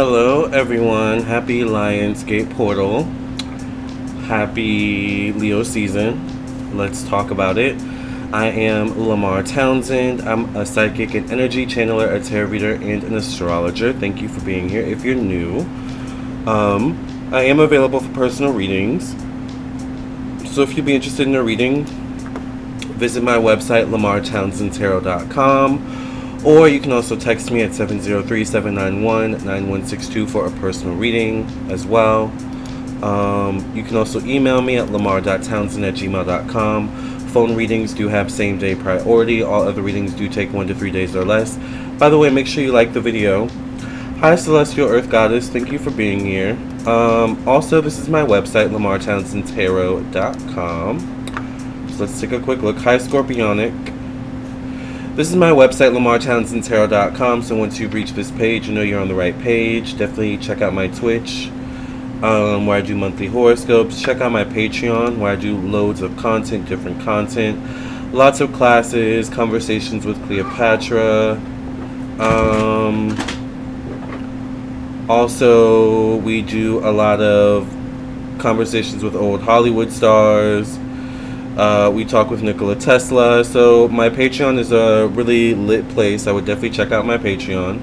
Hello, everyone. Happy Lionsgate Portal. Happy Leo season. Let's talk about it. I am Lamarr Townsend. I'm a psychic and energy channeler, a tarot reader, and an astrologer. Thank you for being here. If you're new, I am available for personal readings. So if you'd be interested in a reading, visit my website, lamarrtownsendtarot.com. Or you can also text me at 703-791-9162 for a personal reading as well. You can also email me at lamarrtownsend@gmail.com. Phone readings do have same-day priority. All other readings do take 1 to 3 days or less. By the way, make sure you like the video. Hi, Celestial Earth Goddess. Thank you for being here. Also, this is my website, lamarrtownsendtarot.com. So let's take a quick look. Hi, Scorpionic. This is my website, lamarrtownsendtarot.com, so once you reach this page, you know you're on the right page. Definitely check out my Twitch, where I do monthly horoscopes. Check out my Patreon, where I do loads of content, different content. Lots of classes, conversations with Cleopatra. Also, we do a lot of conversations with old Hollywood stars. We talk with Nikola Tesla. So my Patreon is a really lit place. I would definitely check out my Patreon.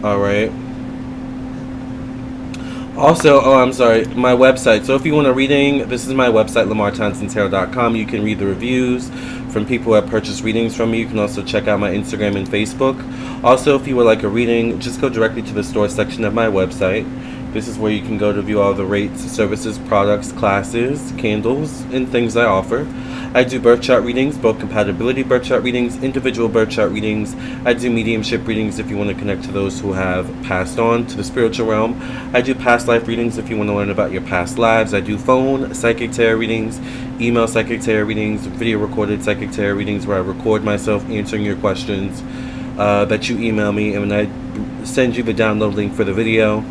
Alright. Also, I'm sorry, my website. So if you want a reading, this is my website, lamarrtownsendtarot.com. You can read the reviews from people who have purchased readings from me. You can also check out my Instagram and Facebook. Also, if you would like a reading, just go directly to the store section of my website. This is where you can go to view all the rates, services, products, classes, candles, and things I offer. I do birth chart readings, both compatibility birth chart readings, individual birth chart readings. I do mediumship readings if you want to connect to those who have passed on to the spiritual realm. I do past life readings if you want to learn about your past lives. I do phone psychic tarot readings, email psychic tarot readings, video recorded psychic tarot readings where I record myself answering your questions that you email me, and I send you the download link for the video.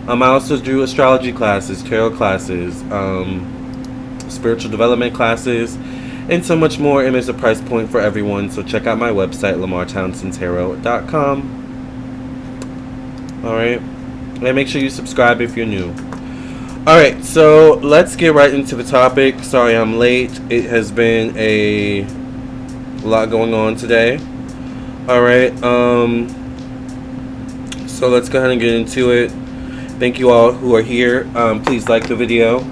I also do astrology classes, tarot classes, spiritual development classes, and so much more, and there's a price point for everyone, so check out my website, lamarrtownsendtarot.com. Alright, and make sure you subscribe if you're new. Alright, so let's get right into the topic. Sorry I'm late. It has been a lot going on today. Alright, so let's go ahead and get into it. Thank you all who are here. Please like the video.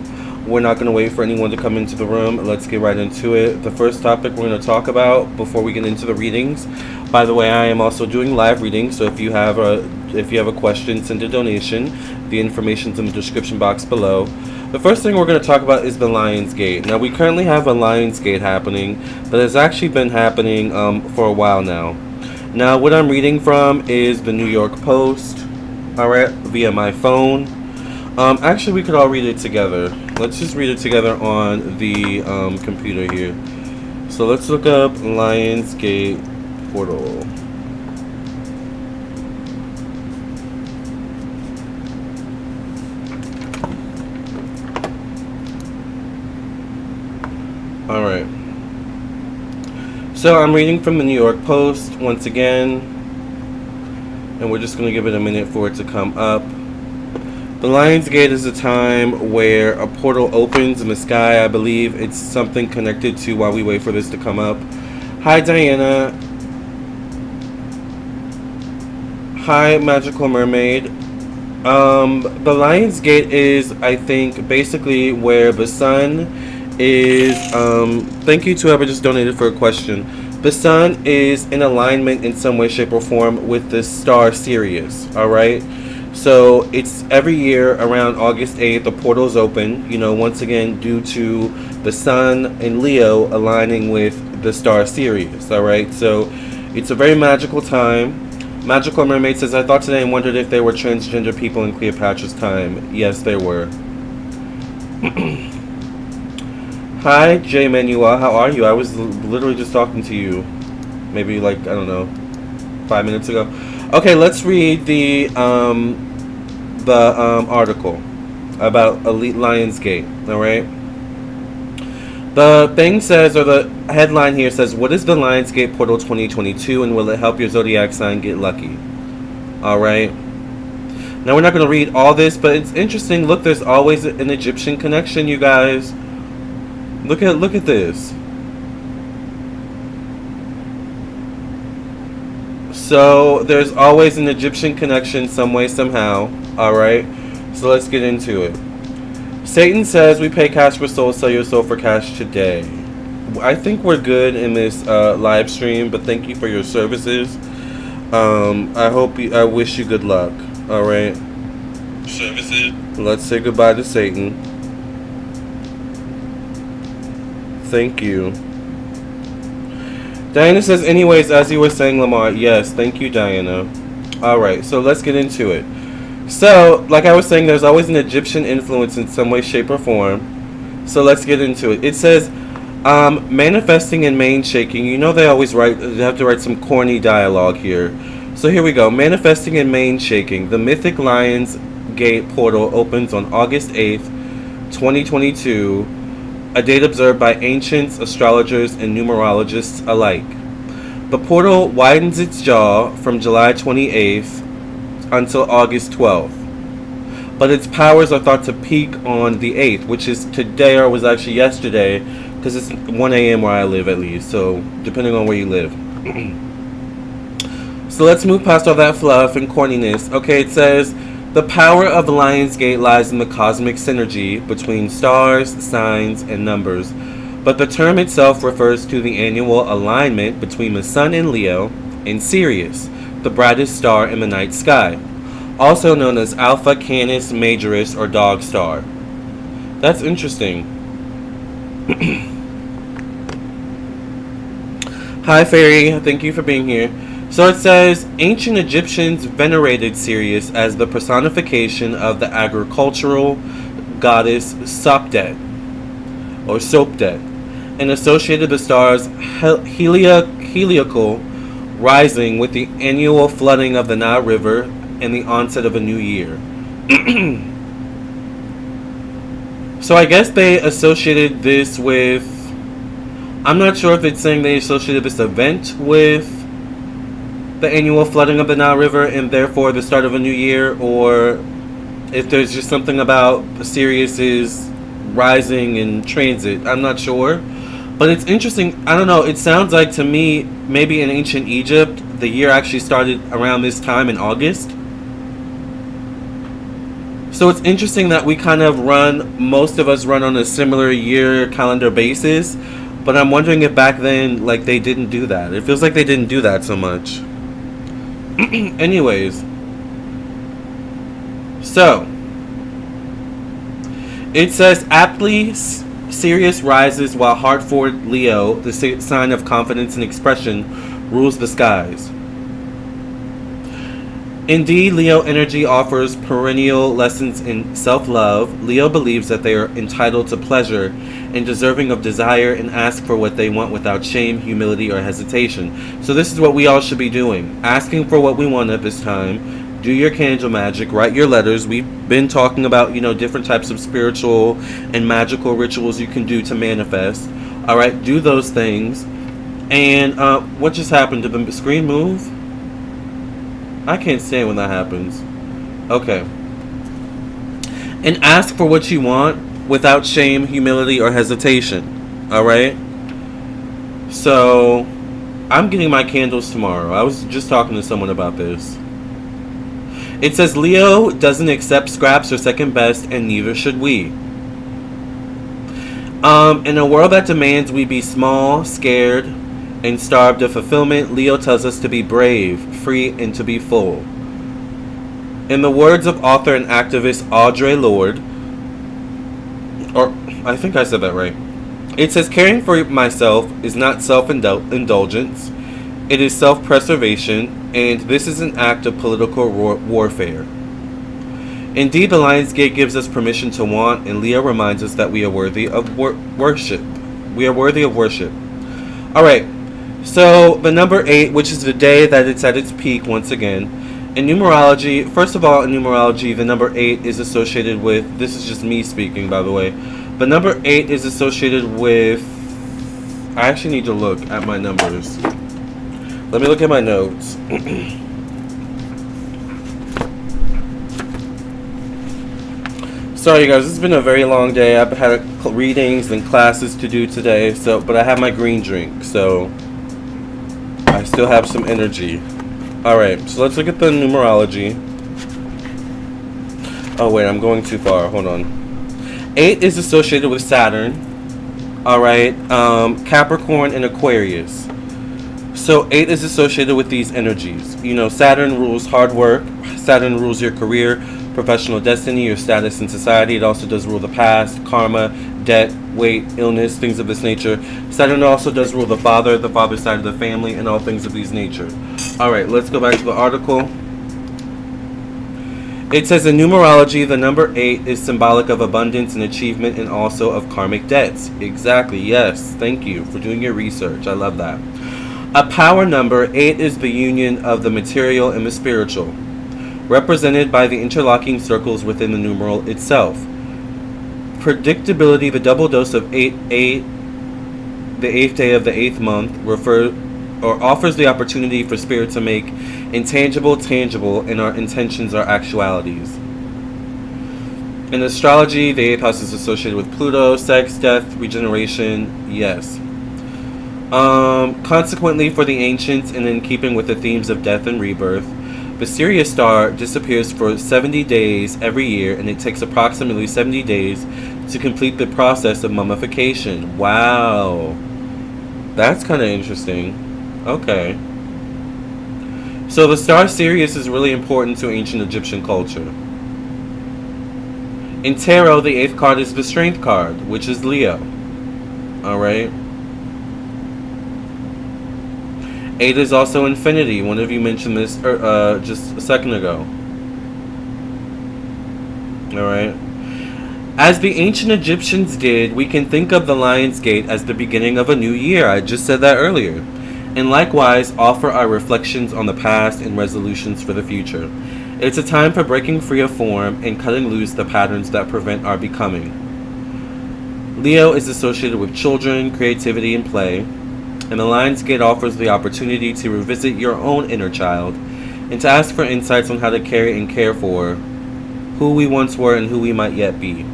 We're not going to wait for anyone to come into the room. Let's get right into it. The first topic we're going to talk about before we get into the readings. By the way, I am also doing live readings, so if you have a question, send a donation. The information's in the description box below. The first thing we're going to talk about is the Lionsgate. Now, we currently have a Lionsgate happening, but it's actually been happening for a while now. Now, what I'm reading from is the New York Post. Alright, via my phone. Actually, we could all read it together. Let's just read it together on the computer here. So let's look up Lionsgate Portal. Alright. So I'm reading from the New York Post once again. And we're just going to give it a minute for it to come up. The Lionsgate is a time where a portal opens in the sky. I believe it's something connected to while we wait for this to come up. Hi, Diana. Hi, Magical Mermaid. The Lionsgate is, I think, basically where the sun is... thank you to whoever just donated for a question. The sun is in alignment in some way, shape, or form with the star Sirius, alright? So it's every year around August 8th, the portal's open, you know, once again, due to the sun in Leo aligning with the star Sirius, alright? So it's a very magical time. Magical Mermaid says, I thought today and wondered if there were transgender people in Cleopatra's time. Yes, there were. Hi, J. Manuel. How are you? I was literally just talking to you. Maybe like, I don't know, 5 minutes ago. Okay, let's read the article about Elite Lionsgate. Alright? The thing says, or the headline here says, what is the Lionsgate Portal 2022 and will it help your zodiac sign get lucky? Alright? Now we're not going to read all this, but it's interesting. Look, there's always an Egyptian connection, you guys. Look at this. So there's always an Egyptian connection some way, somehow. Alright, so let's get into it. Satan says we pay cash for soul, sell your soul for cash today. I think we're good in this live stream, but thank you for your services. I wish you good luck. Alright. Services. Let's say goodbye to Satan. Thank you. Diana says, anyways, as you were saying, Lamarr, yes, thank you, Diana. Alright, so let's get into it. So, like I was saying, there's always an Egyptian influence in some way, shape, or form. So let's get into it. It says, manifesting and mane shaking. You know they always they have to write some corny dialogue here. So here we go. Manifesting and mane shaking. The mythic Lion's Gate portal opens on August 8th, 2022. A date observed by ancients, astrologers, and numerologists alike. The portal widens its jaw from July 28th until August 12th. But its powers are thought to peak on the 8th, which is today or was actually yesterday, because it's 1 a.m. where I live at least, so depending on where you live. So let's move past all that fluff and corniness. Okay, it says, the power of the Lion's Gate lies in the cosmic synergy between stars, signs, and numbers. But the term itself refers to the annual alignment between the Sun in Leo and Sirius, the brightest star in the night sky, also known as Alpha Canis Majoris or Dog Star. That's interesting. Hi Fairy, thank you for being here. So it says, ancient Egyptians venerated Sirius as the personification of the agricultural goddess Sopdet, or Sopdet, and associated the stars heliacal rising with the annual flooding of the Nile River and the onset of a new year. So I guess they associated this with, I'm not sure if it's saying they associated this event with the annual flooding of the Nile River and therefore the start of a new year, or if there's just something about Sirius's rising in transit. I'm not sure, but it's interesting. I don't know, it sounds like to me maybe in ancient Egypt the year actually started around this time in August. So it's interesting that we kind of most of us run on a similar year calendar basis, but I'm wondering if back then like they didn't do that. It feels like they didn't do that so much. Anyways, so it says, aptly Sirius rises while Hartford Leo, the sign of confidence and expression, rules the skies. Indeed, Leo energy offers perennial lessons in self-love. Leo believes that they are entitled to pleasure and deserving of desire and ask for what they want without shame, humility, or hesitation. So this is what we all should be doing. Asking for what we want at this time. Do your candle magic. Write your letters. We've been talking about, different types of spiritual and magical rituals you can do to manifest. Alright, do those things. And what just happened? Did the screen move? I can't stand when that happens. Okay. And ask for what you want without shame, humility, or hesitation. Alright? So, I'm getting my candles tomorrow. I was just talking to someone about this. It says, Leo doesn't accept scraps or second best, and neither should we. In a world that demands we be small, scared, and starved of fulfillment, Leo tells us to be brave, free, and to be full. In the words of author and activist Audre Lorde, or I think I said that right, it says, caring for myself is not self-indulgence, it is self-preservation, and this is an act of political warfare. Indeed, the Lion's Gate gives us permission to want, and Leo reminds us that we are worthy of worship. We are worthy of worship. Alright. So, the number 8, which is the day that it's at its peak once again. In numerology, first of all, in numerology, the number 8 is associated with, this is just me speaking, by the way. The number 8 is associated with, I actually need to look at my numbers. Let me look at my notes. Sorry, you guys. It's been a very long day. I've had readings and classes to do today. But I have my green drink, so I still have some energy. All right. So let's look at the numerology. Oh wait, I'm going too far. Hold on. 8 is associated with Saturn. All right. Capricorn and Aquarius. So 8 is associated with these energies. You know, Saturn rules hard work. Saturn rules your career, professional destiny, your status in society. It also does rule the past, karma, debt, weight, illness, things of this nature. Saturn also does rule the father side of the family, and all things of these nature. All right, let's go back to the article. It says in numerology, the number 8 is symbolic of abundance and achievement, and also of karmic debts. Exactly, yes. Thank you for doing your research. I love that. A power number, 8 is the union of the material and the spiritual, represented by the interlocking circles within the numeral itself. Predictability, the double dose of 8, the 8th day of the 8th month, offers the opportunity for spirit to make intangible tangible, and our intentions are actualities. In astrology, the 8th house is associated with Pluto, sex, death, regeneration, yes. Consequently, for the ancients, and in keeping with the themes of death and rebirth, the Sirius star disappears for 70 days every year, and it takes approximately 70 days to complete the process of mummification. Wow. That's kind of interesting. Okay. So the star Sirius is really important to ancient Egyptian culture. In tarot, the 8th card is the Strength card, which is Leo. Alright. 8 is also infinity. One of you mentioned this just a second ago. Alright. As the ancient Egyptians did, we can think of the Lion's Gate as the beginning of a new year. I just said that earlier. And likewise, offer our reflections on the past and resolutions for the future. It's a time for breaking free of form and cutting loose the patterns that prevent our becoming. Leo is associated with children, creativity, and play. And the Lion's Gate offers the opportunity to revisit your own inner child and to ask for insights on how to carry and care for who we once were and who we might yet be.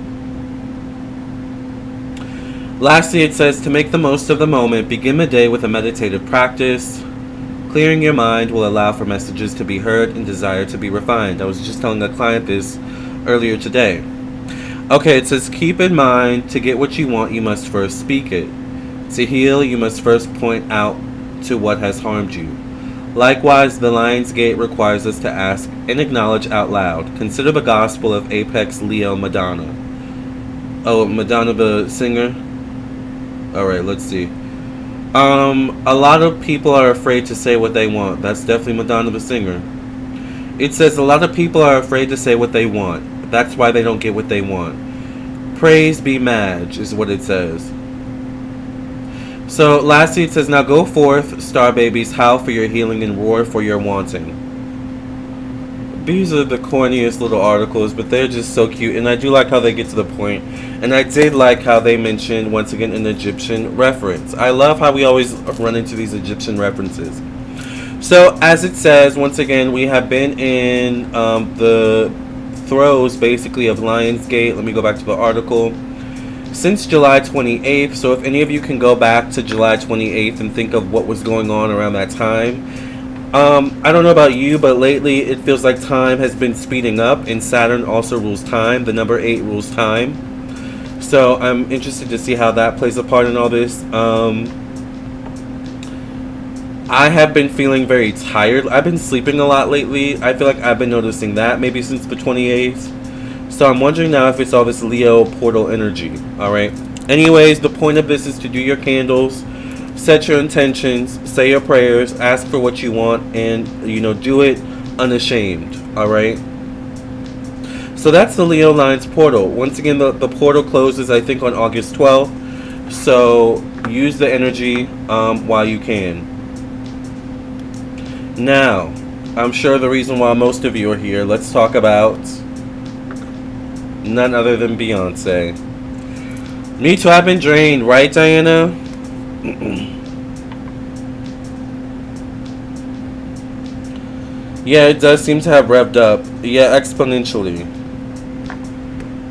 Lastly, it says to make the most of the moment, begin the day with a meditative practice. Clearing your mind will allow for messages to be heard and desire to be refined. I was just telling a client this earlier today. Okay, it says keep in mind, to get what you want, you must first speak it. To heal, you must first point out to what has harmed you. Likewise, the Lion's Gate requires us to ask and acknowledge out loud. Consider the gospel of Apex Leo Madonna. Oh, Madonna the singer? Alright, let's see. A lot of people are afraid to say what they want. That's definitely Madonna the singer. It says a lot of people are afraid to say what they want. That's why they don't get what they want. Praise be Madge is what it says. So lastly, it says, now go forth, star babies, howl for your healing and roar for your wanting. These are the corniest little articles, but they're just so cute, and I do like how they get to the point. And I did like how they mentioned, once again, an Egyptian reference. I love how we always run into these Egyptian references. So, as it says, once again, we have been in the throes, basically, of Lion's Gate. Let me go back to the article. Since July 28th, so if any of you can go back to July 28th and think of what was going on around that time. I don't know about you, but lately it feels like time has been speeding up, and Saturn also rules time. The number 8 rules time. So I'm interested to see how that plays a part in all this. I have been feeling very tired. I've been sleeping a lot lately. I feel like I've been noticing that maybe since the 28th. So I'm wondering now if it's all this Leo portal energy. Alright. Anyways, the point of this is to do your candles, set your intentions, say your prayers, ask for what you want, and, do it unashamed. Alright. So that's the Leo Lines portal. Once again, the portal closes, I think, on August 12th. So use the energy while you can. Now, I'm sure the reason why most of you are here, let's talk about none other than Beyonce. Me too, I've been drained, right, Diana? Yeah, it does seem to have revved up. Yeah, exponentially.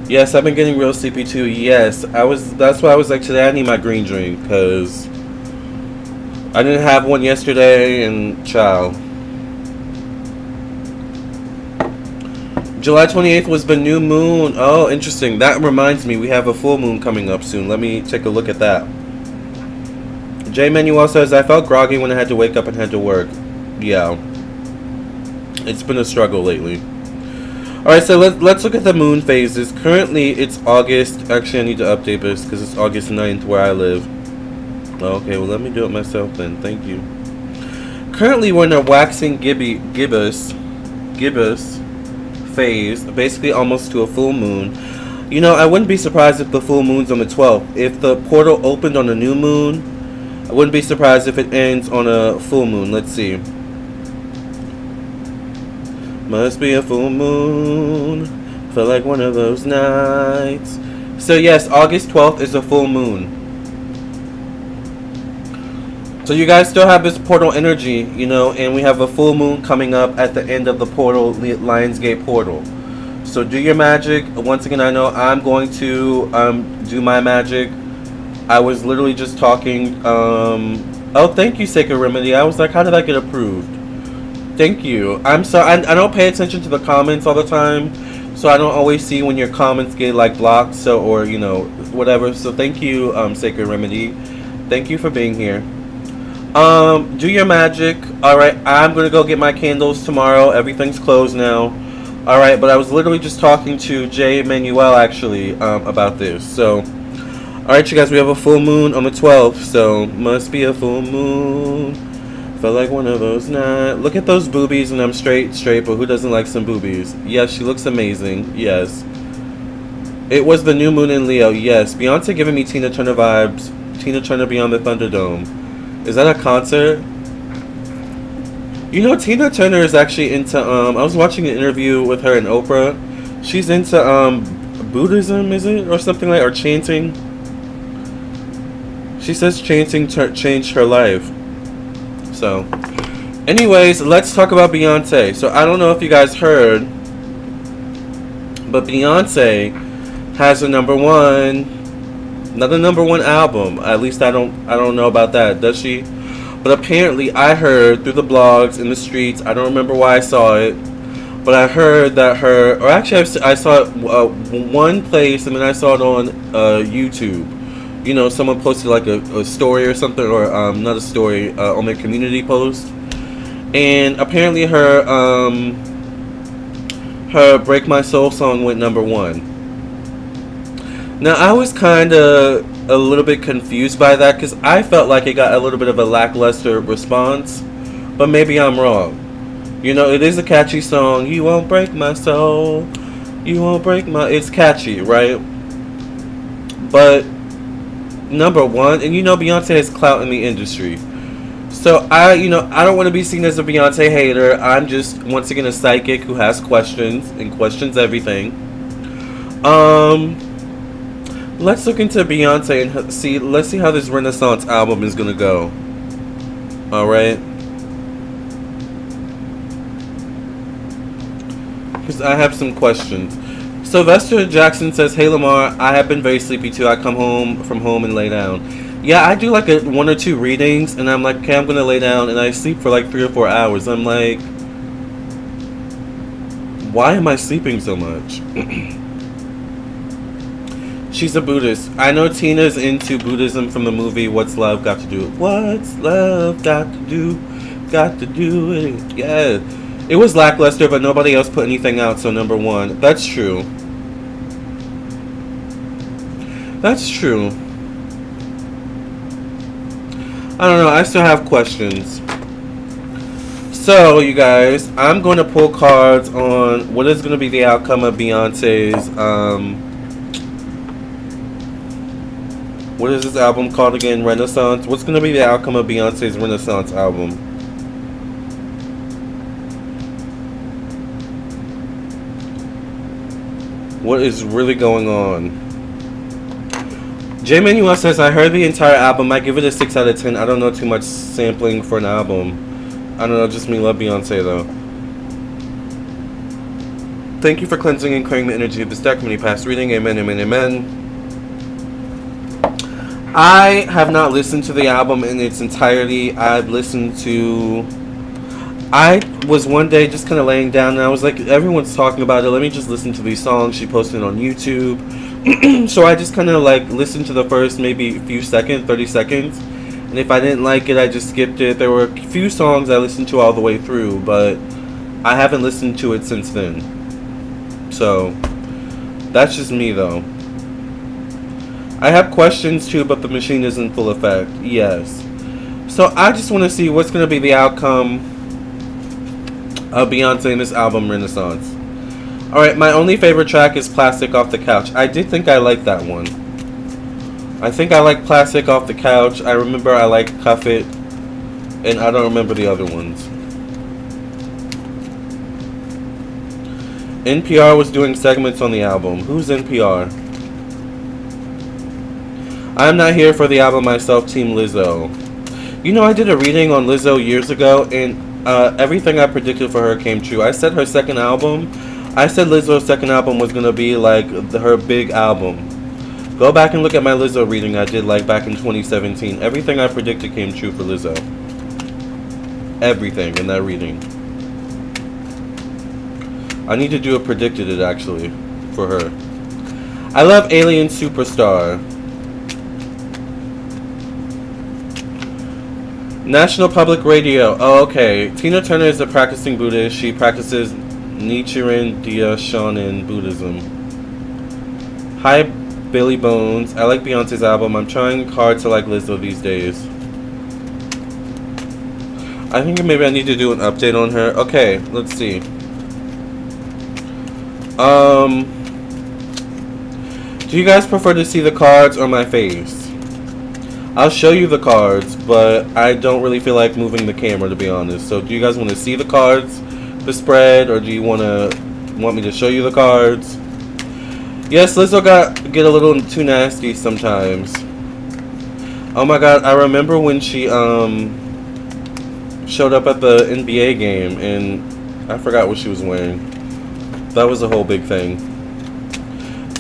Yes, I've been getting real sleepy too. Yes, that's why I was like, today I need my green drink, because I didn't have one yesterday, and child. July 28th was the new moon. Oh, interesting. That reminds me, we have a full moon coming up soon. Let me take a look at that. J Manuel says, I felt groggy when I had to wake up and head to work. Yeah. It's been a struggle lately. Alright, so let's look at the moon phases. Currently, it's August. Actually, I need to update this because it's August 9th where I live. Okay, well, let me do it myself then. Thank you. Currently, we're in a waxing gibbous phase, basically almost to a full moon. You know, I wouldn't be surprised if the full moon's on the 12th. If the portal opened on a new moon, I wouldn't be surprised if it ends on a full moon. Let's see. Must be a full moon. Feel like one of those nights. So yes, August 12th is a full moon. So you guys still have this portal energy, you know, and we have a full moon coming up at the end of the portal, Lionsgate portal. So do your magic. Once again, I know I'm going to do my magic. I was literally just talking. Oh, thank you, Sacred Remedy. I was like, how did I get approved? Thank you. I'm sorry. I don't pay attention to the comments all the time, so I don't always see when your comments get like blocked. So, or you know, whatever. So thank you, Sacred Remedy. Thank you for being here. Do your magic. Alright, I'm gonna go get my candles tomorrow. Everything's closed now. Alright, but I was literally just talking to J Manuel actually about this. So, alright, you guys, we have a full moon on the 12th. So, must be a full moon. Felt like one of those nights. Look at those boobies, and I'm straight, but who doesn't like some boobies? Yes, she looks amazing. Yes. It was the new moon in Leo. Yes. Beyonce giving me Tina Turner vibes. Tina Turner Beyond the Thunderdome. Is that a concert? You know, Tina Turner is actually into, I was watching an interview with her and Oprah. She's into, Buddhism, is it? Or something like, or chanting. She says chanting changed her life. So, anyways, let's talk about Beyonce. So, I don't know if you guys heard, but Beyonce has another number one album. At least I don't know about that. Does she? But apparently, I heard through the blogs in the streets. I don't remember why I saw it, but I heard that or actually, I saw it one place, and then I saw it on YouTube. You know, someone posted like a story or something, or not a story, on their community post, and apparently her "Break My Soul" song went number one. Now I was kind of a little bit confused by that, because I felt like it got a little bit of a lackluster response, but maybe I'm wrong. You know, it is a catchy song. You won't break my soul. You won't break my. It's catchy, right? But number one, and you know Beyonce has clout in the industry, so I don't want to be seen as a Beyonce hater. I'm just once again a psychic who has questions and questions everything. Let's look into Beyonce and let's see how this Renaissance album is gonna go. All right, because I have some questions. Sylvester Jackson says, hey Lamar, I have been very sleepy too. I come from home and lay down. Yeah, I do like one or two readings, and I'm like, okay, I'm gonna lay down, and I sleep for like 3 or 4 hours. I'm like, why am I sleeping so much? She's a Buddhist. I know Tina's into Buddhism from the movie What's Love Got to Do? What's Love Got to Do? Got to do it. Yeah. It was lackluster, but nobody else put anything out, so number one. That's true. That's true. I don't know. I still have questions. So, you guys, I'm going to pull cards on what is going to be the outcome of Beyonce's, what is this album called again? Renaissance? What's going to be the outcome of Beyonce's Renaissance album? What is really going on? J Manuel says, I heard the entire album. I give it a 6 out of 10. I don't know too much sampling for an album. I don't know, just me love Beyonce though. Thank you for cleansing and clearing the energy of this deck. Many past reading. Amen, amen, amen. I have not listened to the album in its entirety. I was one day just kind of laying down and I was like, everyone's talking about it. Let me just listen to these songs. She posted on YouTube. So I just kind of like listened to the first maybe a few seconds, 30 seconds. And if I didn't like it, I just skipped it. There were a few songs I listened to all the way through, but I haven't listened to it since then. So that's just me though. I have questions too, but the machine is in full effect. Yes. So I just want to see what's going to be the outcome of Beyonce in this album Renaissance. Alright, my only favorite track is Plastic Off the Couch. I did think I liked that one. I think I like Plastic Off the Couch. I remember I like Cuff It. And I don't remember the other ones. NPR was doing segments on the album. Who's NPR? I'm not here for the album myself, Team Lizzo. You know, I did a reading on Lizzo years ago, and everything I predicted for her came true. I said Lizzo's second album was going to be like her big album. Go back and look at my Lizzo reading I did like back in 2017. Everything I predicted came true for Lizzo. Everything in that reading. I need to do a predicted it actually for her. I love Alien Superstar. National Public Radio. Oh, okay. Tina Turner is a practicing Buddhist. She practices Nichiren Daishonin Buddhism. Hi, Billy Bones. I like Beyonce's album. I'm trying hard to like Lizzo these days. I think maybe I need to do an update on her. Okay, let's see. Do you guys prefer to see the cards or my face? I'll show you the cards, but I don't really feel like moving the camera, to be honest. So do you guys want to see the cards, the spread, or do you want me to show you the cards? Yes, Lizzo get a little too nasty sometimes. Oh my god, I remember when she showed up at the NBA game and I forgot what she was wearing. That was a whole big thing.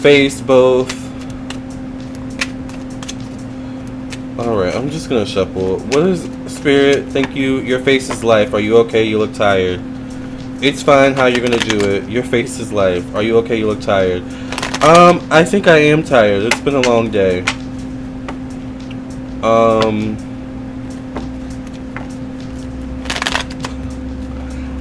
Face both. Alright, I'm just gonna shuffle. What is Spirit? Thank you. Your face is life. Are you okay? You look tired. It's fine how you're gonna do it. Your face is life. Are you okay? You look tired. I think I am tired. It's been a long day.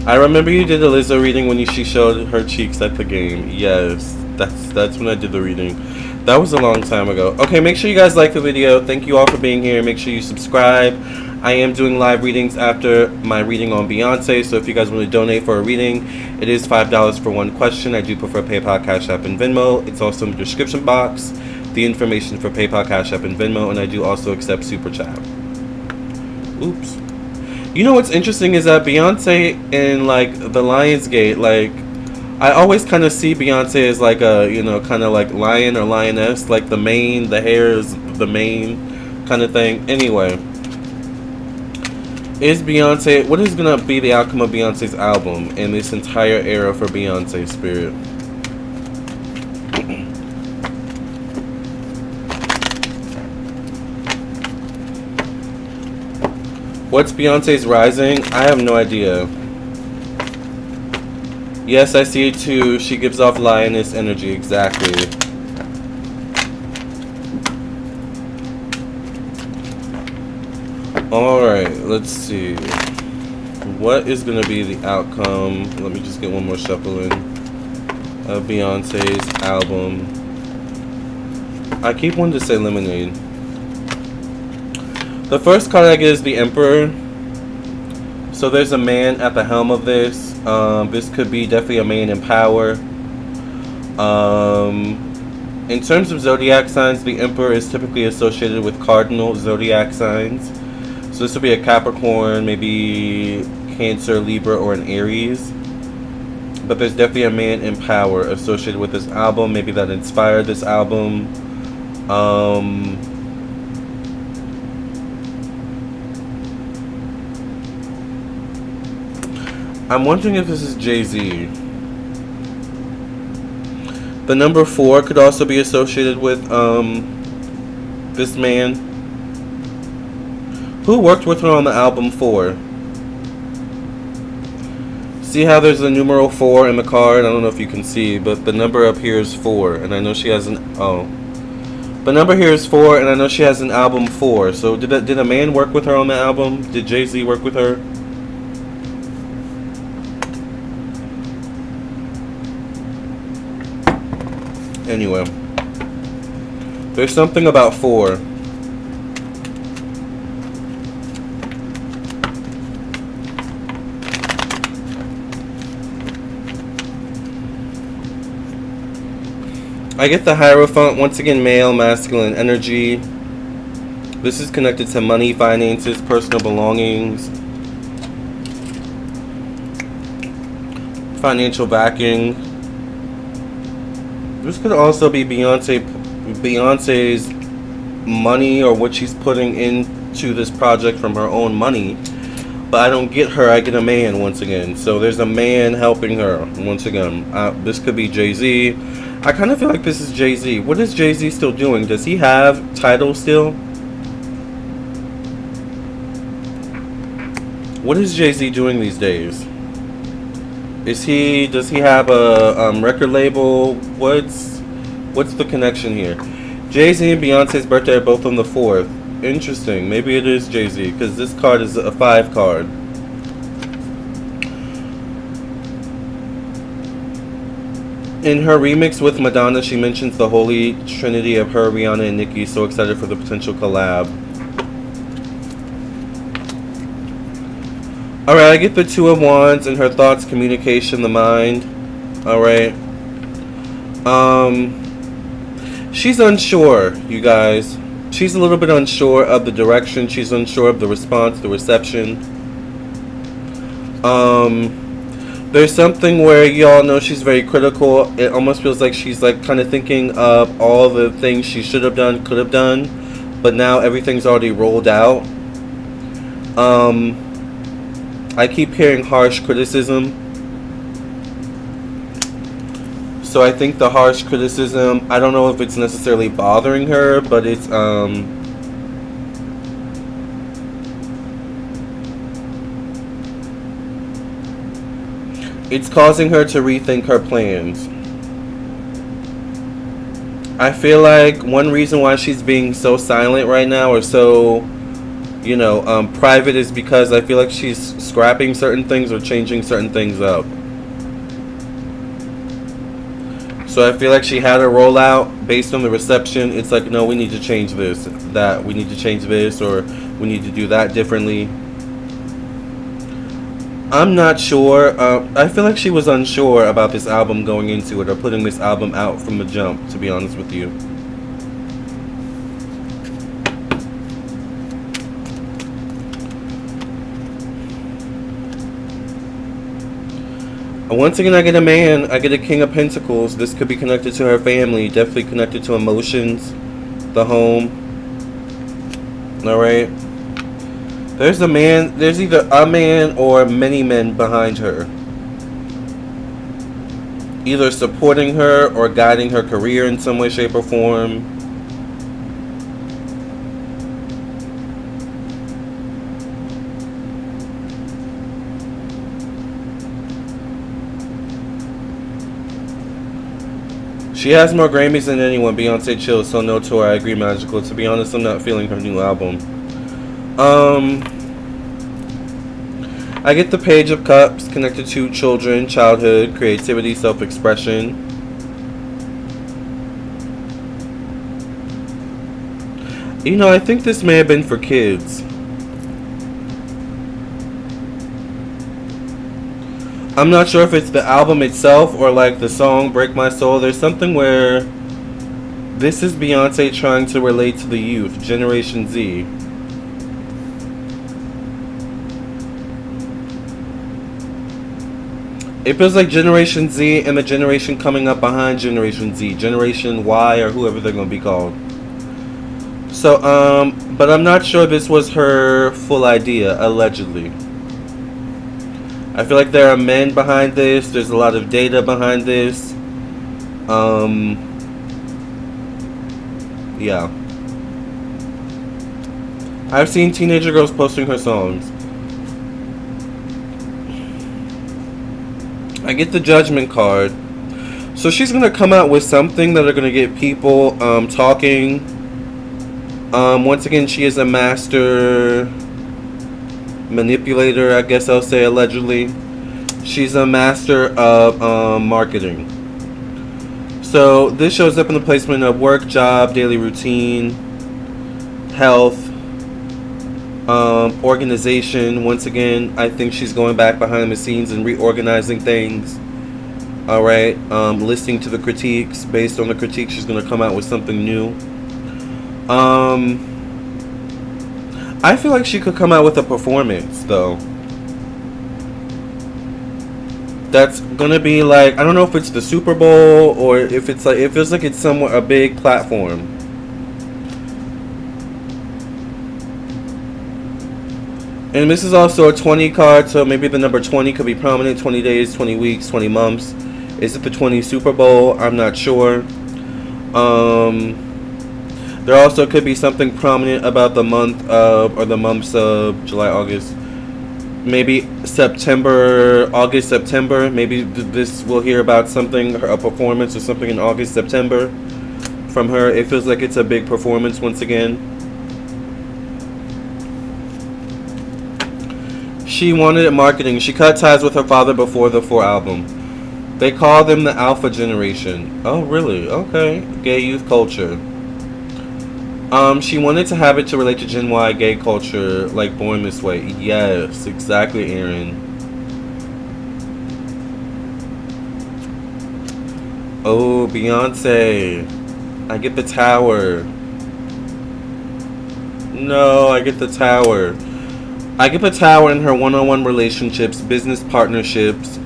I remember you did a Lizzo reading when she showed her cheeks at the game. Yes, that's when I did the reading. That was a long time ago. Okay, make sure you guys like the video. Thank you all for being here. Make sure you subscribe. I am doing live readings after my reading on Beyonce, so if you guys want to donate for a reading, it is $5 for one question. I do prefer PayPal, Cash App, and Venmo. It's also in the description box, the information for PayPal, Cash App, and Venmo, and I do also accept Super Chat. Oops. You know what's interesting is that Beyonce in like the Lionsgate, like I always kind of see Beyonce as like a, you know, kind of like lion or lioness, like the hair is the mane kind of thing. Anyway, what is going to be the outcome of Beyonce's album in this entire era for Beyonce, Spirit? What's Beyonce's rising? I have no idea. Yes, I see it too. She gives off lioness energy, exactly. Alright, let's see. What is going to be the outcome? Let me just get one more shuffle in. Of Beyonce's album. I keep wanting to say Lemonade. The first card I get is the Emperor. So there's a man at the helm of this. This could be definitely a man in power. In terms of zodiac signs, the Emperor is typically associated with cardinal zodiac signs. So this would be a Capricorn, maybe Cancer, Libra, or an Aries. But there's definitely a man in power associated with this album. Maybe that inspired this album. I'm wondering if this is Jay-Z. The number 4 could also be associated with this man. Who worked with her on the album 4? See how there's a numeral 4 in the card? I don't know if you can see, but the number up here is 4, and I know she has an the number here is 4, and I know she has an album 4. So did a man work with her on the album? Did Jay-Z work with her? Anyway, there's something about 4. I get the Hierophant, once again, male, masculine energy. This is connected to money, finances, personal belongings, financial backing. This could also be Beyonce's money, or what she's putting into this project from her own money. But I don't get her, I get a man once again. So there's a man helping her once again. This could be Jay-Z. I kind of feel like this is Jay-Z. What is Jay-Z still doing? Does he have titles still? What is Jay-Z doing these days? Does he have a record label? What's the connection here? Jay-Z and Beyonce's birthday are both on the 4th. Interesting. Maybe it is Jay-Z, because this card is a 5 card. In her remix with Madonna, she mentions the holy trinity of her, Rihanna, and Nicki. So excited for the potential collab. Alright, I get the 2 of Wands and her thoughts, communication, the mind. Alright. She's unsure, you guys. She's a little bit unsure of the direction. She's unsure of the response, the reception. There's something where y'all know she's very critical. It almost feels like she's like kind of thinking of all the things she should have done, could have done, but now everything's already rolled out. I keep hearing harsh criticism. So I think the harsh criticism, I don't know if it's necessarily bothering her, but it's causing her to rethink her plans. I feel like one reason why she's being so silent right now, or so, private, is because I feel like she's scrapping certain things or changing certain things up. So I feel like she had a rollout based on the reception. It's like, no, we need to change this, that, we need to change this, or we need to do that differently. I'm not sure. I feel like she was unsure about this album going into it, or putting this album out from the jump, to be honest with you. Once again, I get a man. I get a King of Pentacles. This could be connected to her family. Definitely connected to emotions, the home. Alright. There's a man. There's either a man or many men behind her. Either supporting her or guiding her career in some way, shape, or form. She has more Grammys than anyone. Beyonce chills, so no tour. I agree, magical. To be honest, I'm not feeling her new album. I get the Page of Cups, connected to children, childhood, creativity, self-expression. I think this may have been for kids. I'm not sure if it's the album itself or like the song Break My Soul. There's something where this is Beyonce trying to relate to the youth, Generation Z. It feels like Generation Z and the generation coming up behind Generation Z, Generation Y, or whoever they're going to be called. So, but I'm not sure this was her full idea, allegedly. I feel like there are men behind this. There's a lot of data behind this. Yeah. I've seen teenager girls posting her songs. I get the Judgment card. So she's going to come out with something that are going to get people talking. Once again, she is a master manipulator, I guess I'll say, allegedly. She's a master of marketing. So this shows up in the placement of work, job, daily routine, health, organization. Once again, I think she's going back behind the scenes and reorganizing things. Alright, listening to the critiques. Based on the critiques, she's going to come out with something new. I feel like she could come out with a performance, though. That's going to be like, I don't know if it's the Super Bowl or if it's like, it feels like it's somewhere, a big platform. And this is also a 20 card, so maybe the number 20 could be prominent. 20 days, 20 weeks, 20 months. Is it the 20 Super Bowl? I'm not sure. There also could be something prominent about the month of, or the months of July, August. Maybe September, August, September. Maybe this we'll hear about something, a performance or something in August, September from her. It feels like it's a big performance once again. She wanted marketing. She cut ties with her father before the 4 album. They call them the Alpha Generation. Oh, really? Okay. Gay youth culture. She wanted to have it to relate to Gen Y gay culture, like Born This Way. Yes, exactly, Aaron. Oh, Beyonce. I get the Tower. No, I get the Tower. I get the Tower in her one-on-one relationships, business partnerships.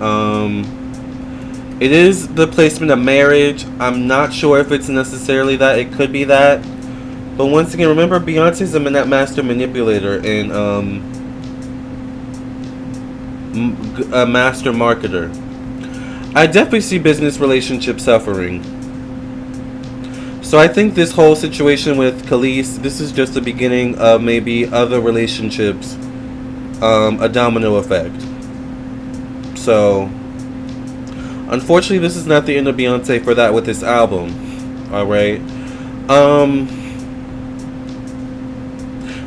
It is the placement of marriage. I'm not sure if it's necessarily that. It could be that. But once again, remember, Beyonce's a master manipulator and a master marketer. I definitely see business relationships suffering. So I think this whole situation with Khalees, this is just the beginning of maybe other relationships, a domino effect. So, unfortunately, this is not the end of Beyonce for that with this album. Alright.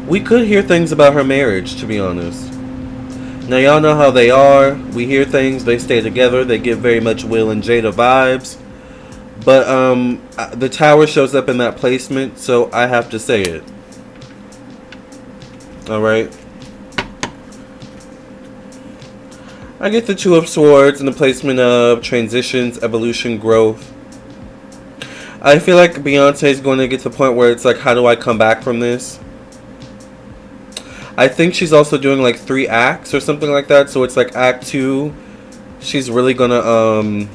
We could hear things about her marriage, to be honest. Now, y'all know how they are. We hear things, they stay together, they give very much Will and Jada vibes. But the Tower shows up in that placement, so I have to say it. Alright. I get the Two of Swords in the placement of transitions, evolution, growth. I feel like Beyonce is going to get to the point where it's like, how do I come back from this? I think she's also doing like 3 acts or something like that. So it's like Act 2. She's really going to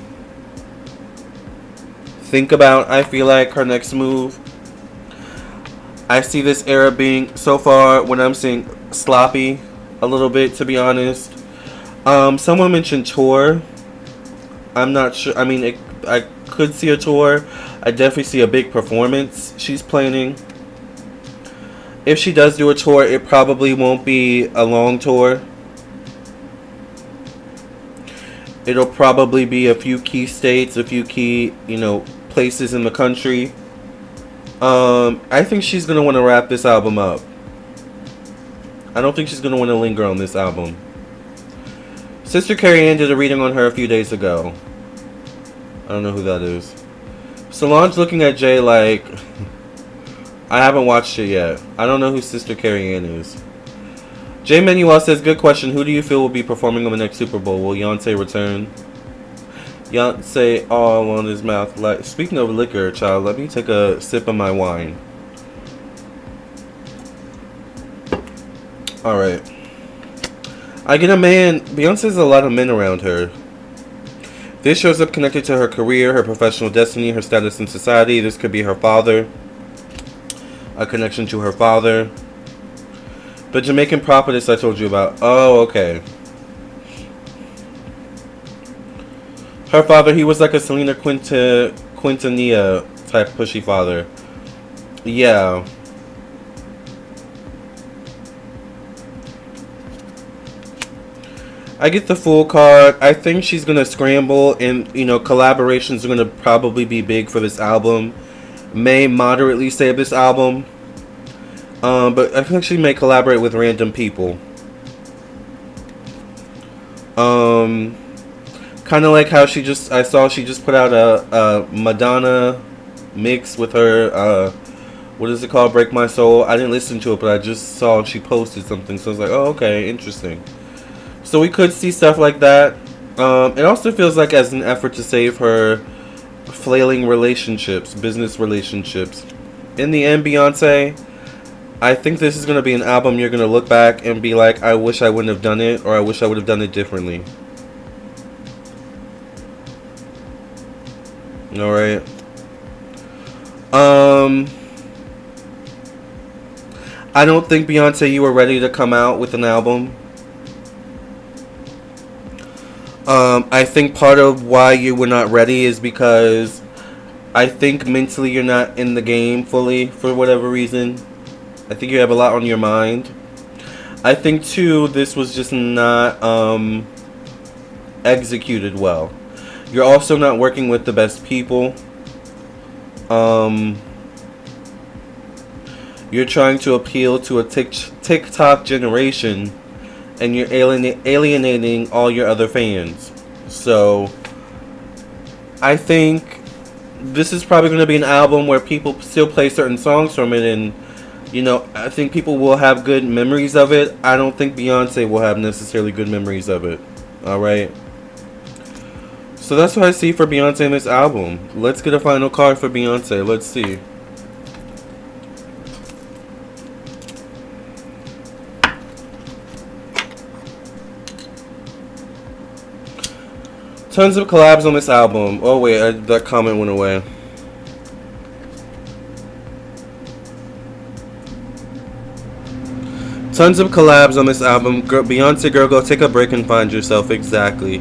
think about, I feel like, her next move. I see this era being, so far, when I'm seeing sloppy a little bit, to be honest. Someone mentioned tour. I'm not sure. I mean, I could see a tour. I definitely see a big performance she's planning. If she does do a tour, it probably won't be a long tour. It'll probably be a few key states, a few key, places in the country. I think she's going to want to wrap this album up. I don't think she's going to want to linger on this album. Sister Carrie Ann did a reading on her a few days ago. I don't know who that is. Solange looking at Jay like, I haven't watched it yet. I don't know who Sister Carrie Ann is. Jay Manuel says, good question. Who do you feel will be performing on the next Super Bowl? Will Beyonce return? Beyonce all on his mouth. Like, speaking of liquor, child, let me take a sip of my wine. Alright. I get a man. Beyonce has a lot of men around her. This shows up connected to her career, her professional destiny, her status in society. This could be her father. A connection to her father. The Jamaican prophetess I told you about. Oh, okay. Her father, he was like a Selena quintanilla type pushy father. Yeah. I get the Fool card. I think she's going to scramble, and, you know, collaborations are going to probably be big for this album. May moderately save this album. But I think she may collaborate with random people. Kind of like how I saw she just put out a Madonna mix with her, what is it called? Break My Soul. I didn't listen to it, but I just saw she posted something. So I was like, oh, okay, interesting. So we could see stuff like that. It also feels like as an effort to save her flailing relationships, business relationships. In the end, Beyonce, I think this is going to be an album you're going to look back and be like, I wish I wouldn't have done it, or I wish I would have done it differently. Alright. I don't think, Beyonce, you were ready to come out with an album. I think part of why you were not ready is because I think mentally you're not in the game fully for whatever reason. I think you have a lot on your mind. I think too, this was just not executed well. You're also not working with the best people. You're trying to appeal to a TikTok generation, and you're alienating all your other fans. So I think this is probably going to be an album where people still play certain songs from it, and, you know, I think people will have good memories of it. I don't think Beyonce will have necessarily good memories of it. Alright? So that's what I see for Beyonce in this album. Let's get a final card for Beyonce. Let's see. Tons of collabs on this album. Oh wait, that comment went away. Tons of collabs on this album. Beyonce, girl, go take a break and find yourself. Exactly.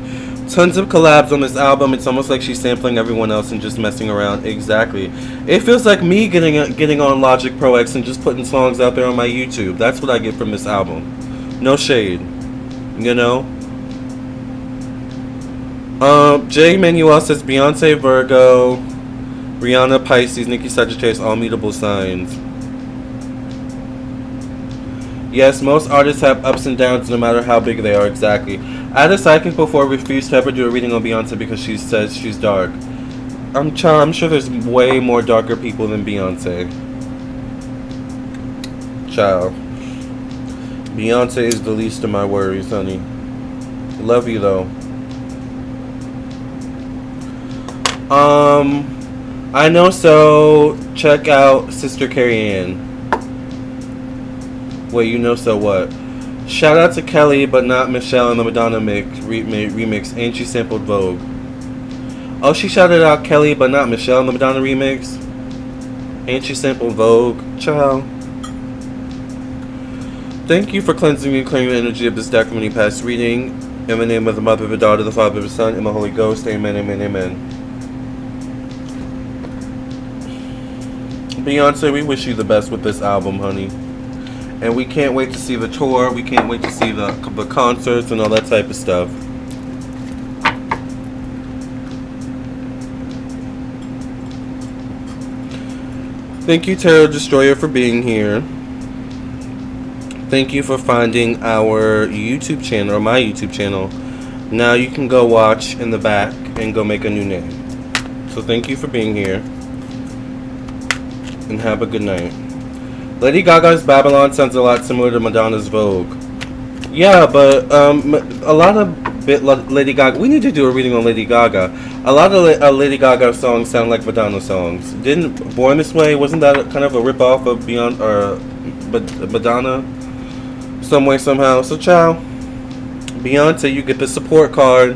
Tons of collabs on this album. It's almost like she's sampling everyone else and just messing around. Exactly. It feels like me getting on Logic Pro X and just putting songs out there on my YouTube. That's what I get from this album. No shade. You know? J. Manuel says Beyonce, Virgo, Rihanna, Pisces, Nicki, Sagittarius, all mutable signs. Yes, most artists have ups and downs no matter how big they are. Exactly. I had a psychic before refused to ever do a reading on Beyonce because she says she's dark. I'm sure there's way more darker people than Beyonce. Child. Beyonce is the least of my worries, honey. Love you though. I know, so check out Sister Carrie Ann. Wait, you know, so what? Shout out to Kelly, but not Michelle in the Madonna remix, and she sampled Vogue. Oh, she shouted out Kelly, but not Michelle in the Madonna remix, and she sampled Vogue. Ciao. Thank you for cleansing and clearing the energy of this deck from any past reading. In the name of the Mother, the Daughter, the Father, the Son, and the Holy Ghost. Amen, amen, amen. Beyonce, we wish you the best with this album, honey. And we can't wait to see the tour. We can't wait to see the concerts and all that type of stuff. Thank you, Tarot Destroyer, for being here. Thank you for finding our YouTube channel, or my YouTube channel. Now you can go watch in the back and go make a new name. So thank you for being here. And have a good night. Lady Gaga's Babylon sounds a lot similar to Madonna's Vogue. Yeah, but a lot of Lady Gaga. We need to do a reading on Lady Gaga. A lot of Lady Gaga songs sound like Madonna songs. Didn't Born This Way, wasn't that kind of a rip-off of Beyond or Madonna? Some way, somehow. So, ciao. Beyonce, you get the support card.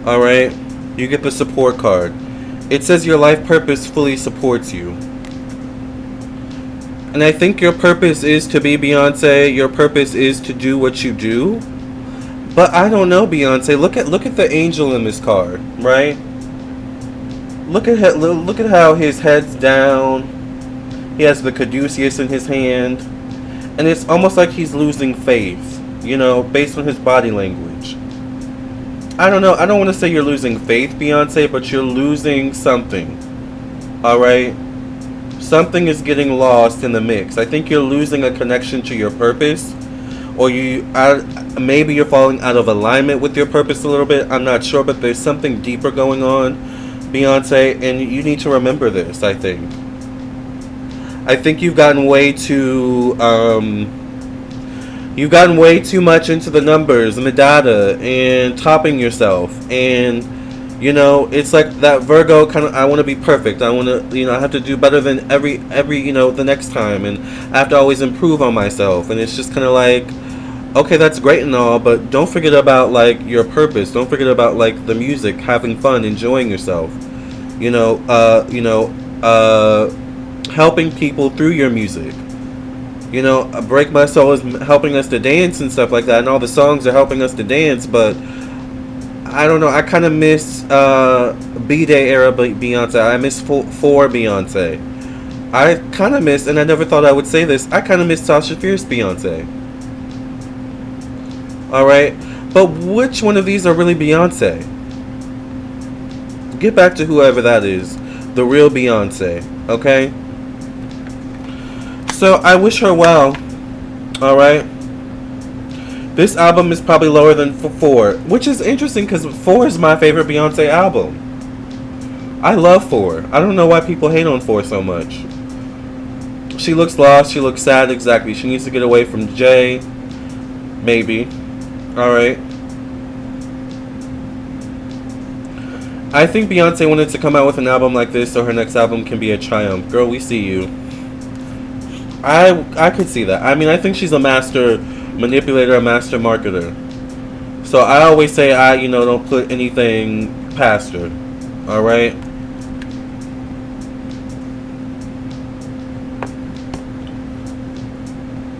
Alright? You get the support card. It says your life purpose fully supports you. And I think your purpose is to be Beyonce. Your purpose is to do what you do. But I don't know, Beyonce. Look at the angel in this card, right? Look at how his head's down. He has the caduceus in his hand, and it's almost like he's losing faith. You know, based on his body language. I don't know. I don't want to say you're losing faith, Beyonce, but you're losing something. All right. Something is getting lost in the mix. I think you're losing a connection to your purpose, or maybe you're falling out of alignment with your purpose a little bit. I'm not sure, but there's something deeper going on, Beyonce, and you need to remember this. I think you've gotten way too much into the numbers and the data and topping yourself, and you know, it's like that Virgo kind of, I want to be perfect. I want to, I have to do better than every, the next time. And I have to always improve on myself. And it's just kind of like, okay, that's great and all, but don't forget about, like, your purpose. Don't forget about, like, the music, having fun, enjoying yourself. Helping people through your music. Break My Soul is helping us to dance and stuff like that. And all the songs are helping us to dance, but I don't know. I kind of miss B-Day era Beyonce. I miss for Beyonce. I kind of miss, and I never thought I would say this, I kind of miss Sasha Fierce Beyonce. Alright? But which one of these are really Beyonce? Get back to whoever that is. The real Beyonce. Okay? So, I wish her well. Alright? This album is probably lower than 4, which is interesting because 4 is my favorite Beyonce album. I love 4. I don't know why people hate on 4 so much. She looks lost. She looks sad. Exactly. She needs to get away from Jay. Maybe. Alright. I think Beyonce wanted to come out with an album like this so her next album can be a triumph. Girl, we see you. I could see that. I mean, I think she's a master manipulator, a master marketer. So I always say don't put anything past her. Alright?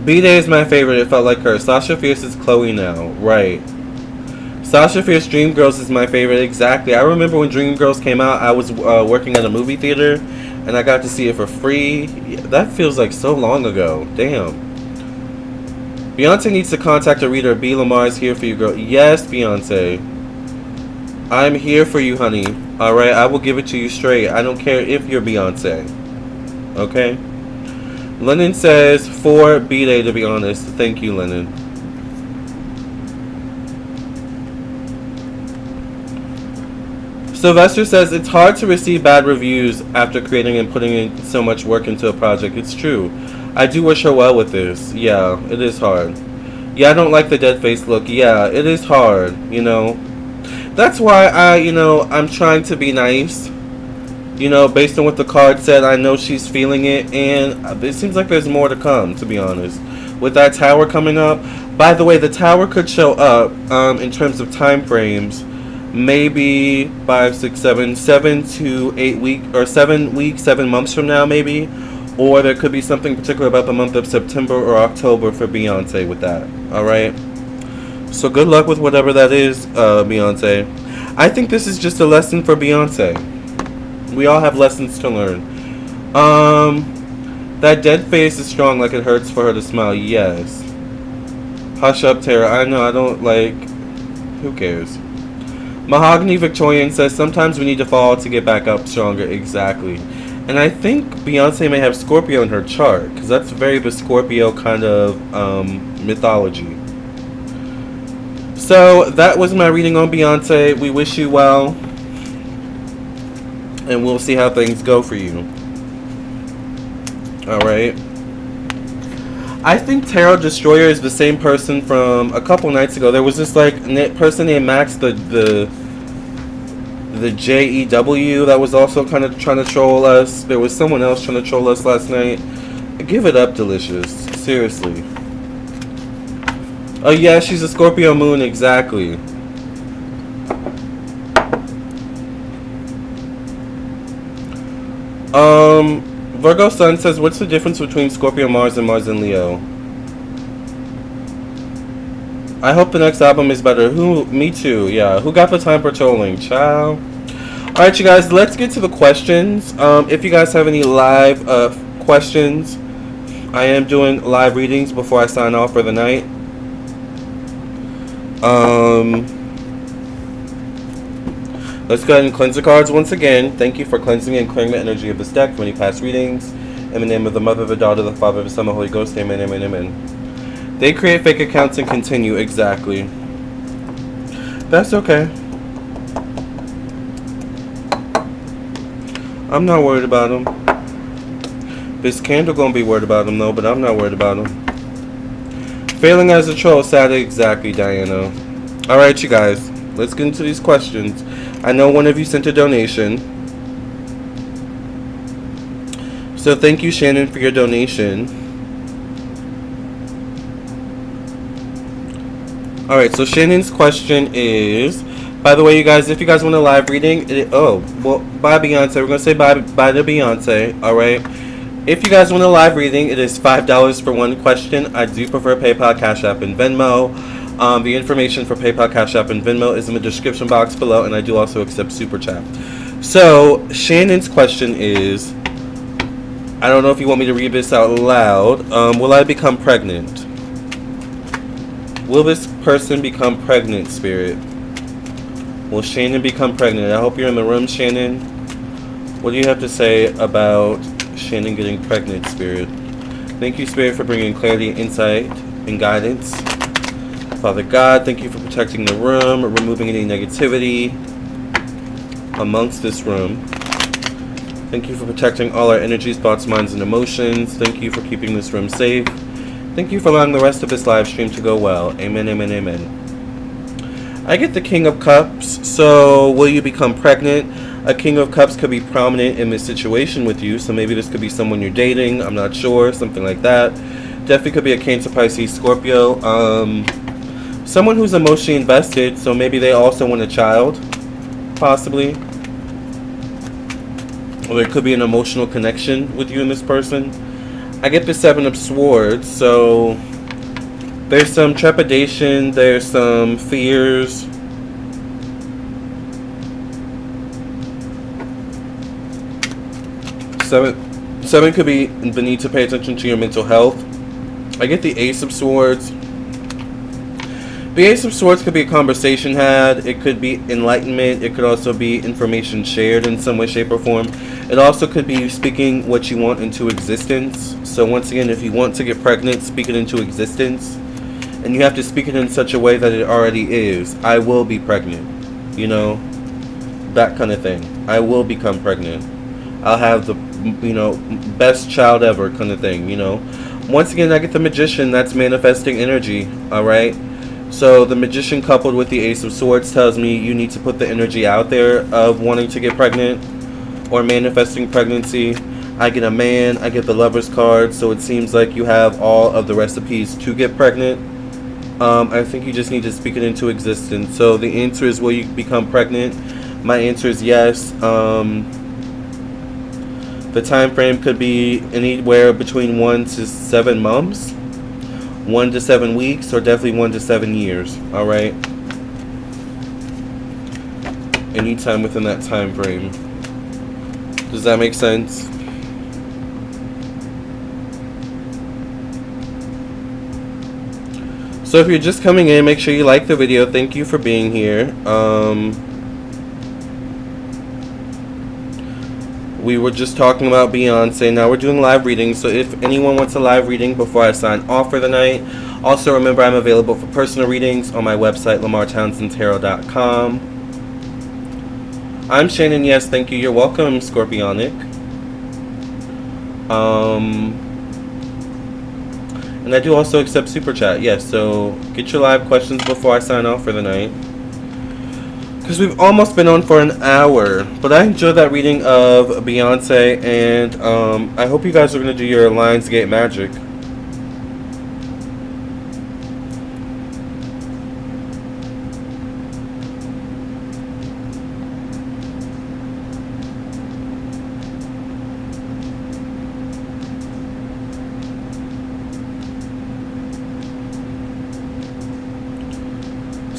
B-Day is my favorite. It felt like her. Sasha Fierce is Chloe now. Right. Sasha Fierce Dreamgirls is my favorite. Exactly. I remember when Dreamgirls came out, I was working at a movie theater and I got to see it for free. That feels like so long ago. Damn. Beyonce needs to contact a reader. B. Lamarr is here for you, girl. Yes, Beyonce. I'm here for you, honey. Alright, I will give it to you straight. I don't care if you're Beyonce. Okay? Lennon says, for B-Day, to be honest. Thank you, Lennon. Sylvester says, it's hard to receive bad reviews after creating and putting in so much work into a project. It's true. I do wish her well with this. Yeah, it is hard. Yeah, I don't like the dead face look. Yeah, it is hard, That's why I'm trying to be nice. Based on what the card said, I know she's feeling it, and it seems like there's more to come, to be honest. With that tower coming up. By the way, the tower could show up, in terms of time frames, maybe 5, 6, 7 to 8 weeks, or 7 weeks, 7 months from now, maybe. Or there could be something particular about the month of September or October for Beyonce with that. Alright? So good luck with whatever that is, Beyonce. I think this is just a lesson for Beyonce. We all have lessons to learn. That dead face is strong, like it hurts for her to smile. Yes. Hush up, Tara. I know, I don't like... Who cares? Mahogany Victorian says, sometimes we need to fall to get back up stronger. Exactly. And I think Beyonce may have Scorpio in her chart, because that's very the Scorpio kind of mythology. So that was my reading on Beyonce. We wish you well, and we'll see how things go for you. Alright. I think Tarot Destroyer is the same person from a couple nights ago. There was this person named Max, the JEW, that was also kind of trying to troll us. There was someone else trying to troll us last night. Give it up, Delicious. Seriously. Oh yeah, she's a Scorpio moon, exactly. Virgo Sun says, what's the difference between Scorpio Mars and Mars and Leo? I hope the next album is better. Me too, yeah. Who got the time for trolling? Ciao. Alright, you guys, let's get to the questions. If you guys have any live questions, I am doing live readings before I sign off for the night. Let's go ahead and cleanse the cards once again. Thank you for cleansing and clearing the energy of this deck from any past readings. In the name of the Mother, the Daughter, the Father, the Son, the Holy Ghost. Amen, amen, amen. They create fake accounts and continue. Exactly. That's okay. I'm not worried about them. This candle gonna be worried about them though, but I'm not worried about them. Failing as a troll, sad. Exactly, Diana. Alright, you guys. Let's get into these questions. I know one of you sent a donation. So thank you, Shannon, for your donation. Alright, so Shannon's question is, by the way, you guys, if you guys want a live reading, bye Beyonce. We're going to say bye to Beyonce, alright? If you guys want a live reading, it is $5 for one question. I do prefer PayPal, Cash App, and Venmo. The information for PayPal, Cash App, and Venmo is in the description box below, and I do also accept Super Chat. So, Shannon's question is, I don't know if you want me to read this out loud. Will I become pregnant? Will this person become pregnant, Spirit? Will Shannon become pregnant? I hope you're in the room, Shannon. What do you have to say about Shannon getting pregnant, Spirit? Thank you, Spirit, for bringing clarity, insight, and guidance. Father God, thank you for protecting the room, removing any negativity amongst this room. Thank you for protecting all our energies, thoughts, minds, and emotions. Thank you for keeping this room safe. Thank you for allowing the rest of this live stream to go well. Amen, amen, amen. I get the King of Cups. So, will you become pregnant? A King of Cups could be prominent in this situation with you. So maybe this could be someone you're dating. I'm not sure. Something like that. Definitely could be a Cancer, Pisces, Scorpio. Someone who's emotionally invested. So maybe they also want a child. Possibly. Or there could be an emotional connection with you and this person. I get the Seven of Swords. So there's some trepidation, there's some fears. Seven could be the need to pay attention to your mental health. I get the Ace of Swords. The Ace of Swords could be a conversation had. It could be enlightenment. It could also be information shared in some way, shape, or form. It also could be you speaking what you want into existence. So once again, if you want to get pregnant, speak it into existence. And you have to speak it in such a way that it already is. I will be pregnant. You know, that kind of thing. I will become pregnant. I'll have the, best child ever kind of thing, Once again, I get the Magician. That's manifesting energy, alright? So the Magician coupled with the Ace of Swords tells me you need to put the energy out there of wanting to get pregnant or manifesting pregnancy. I get a Man. I get the Lover's card. So it seems like you have all of the recipes to get pregnant. I think you just need to speak it into existence. So the answer is, will you become pregnant? My answer is yes. The time frame could be anywhere between 1 to 7 months, 1 to 7 weeks, or definitely 1 to 7 years. All right. Anytime within that time frame. Does that make sense? So if you're just coming in, make sure you like the video. Thank you for being here. We were just talking about Beyonce. Now we're doing live readings. So if anyone wants a live reading before I sign off for the night, also remember I'm available for personal readings on my website, lamarrtownsendtarot.com. I'm Shannon. Yes, thank you. You're welcome, Scorpionic. And I do also accept Super Chat. Yes, so get your live questions before I sign off for the night. Because we've almost been on for an hour. But I enjoyed that reading of Beyonce. And I hope you guys are going to do your Lionsgate magic.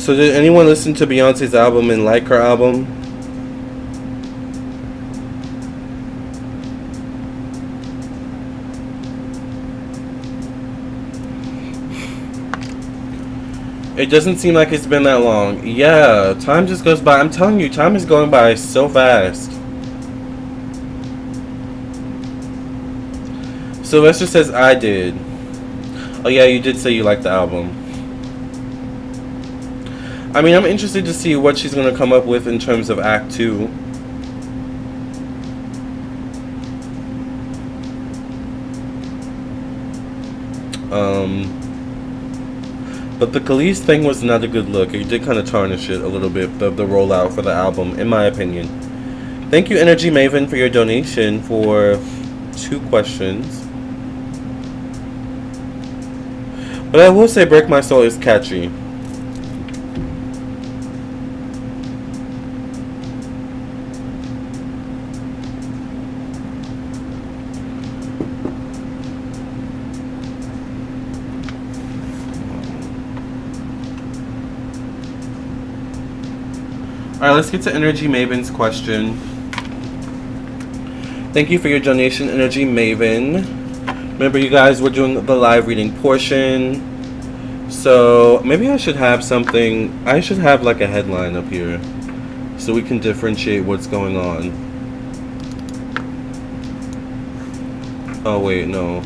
So did anyone listen to Beyonce's album and like her album? It doesn't seem like it's been that long. Yeah, time just goes by. I'm telling you, time is going by so fast. Sylvester says, I did. Oh yeah, you did say you liked the album. I mean, I'm interested to see what she's going to come up with in terms of Act 2. But the Khalees thing was not a good look. It did kind of tarnish it a little bit, the rollout for the album, in my opinion. Thank you, Energy Maven, for your donation for 2 questions. But I will say Break My Soul is catchy. Alright, let's get to Energy Maven's question. Thank you for your donation, Energy Maven. Remember, you guys, we're doing the live reading portion. So, maybe I should have something. I should have like a headline up here so we can differentiate what's going on. Oh, wait, no.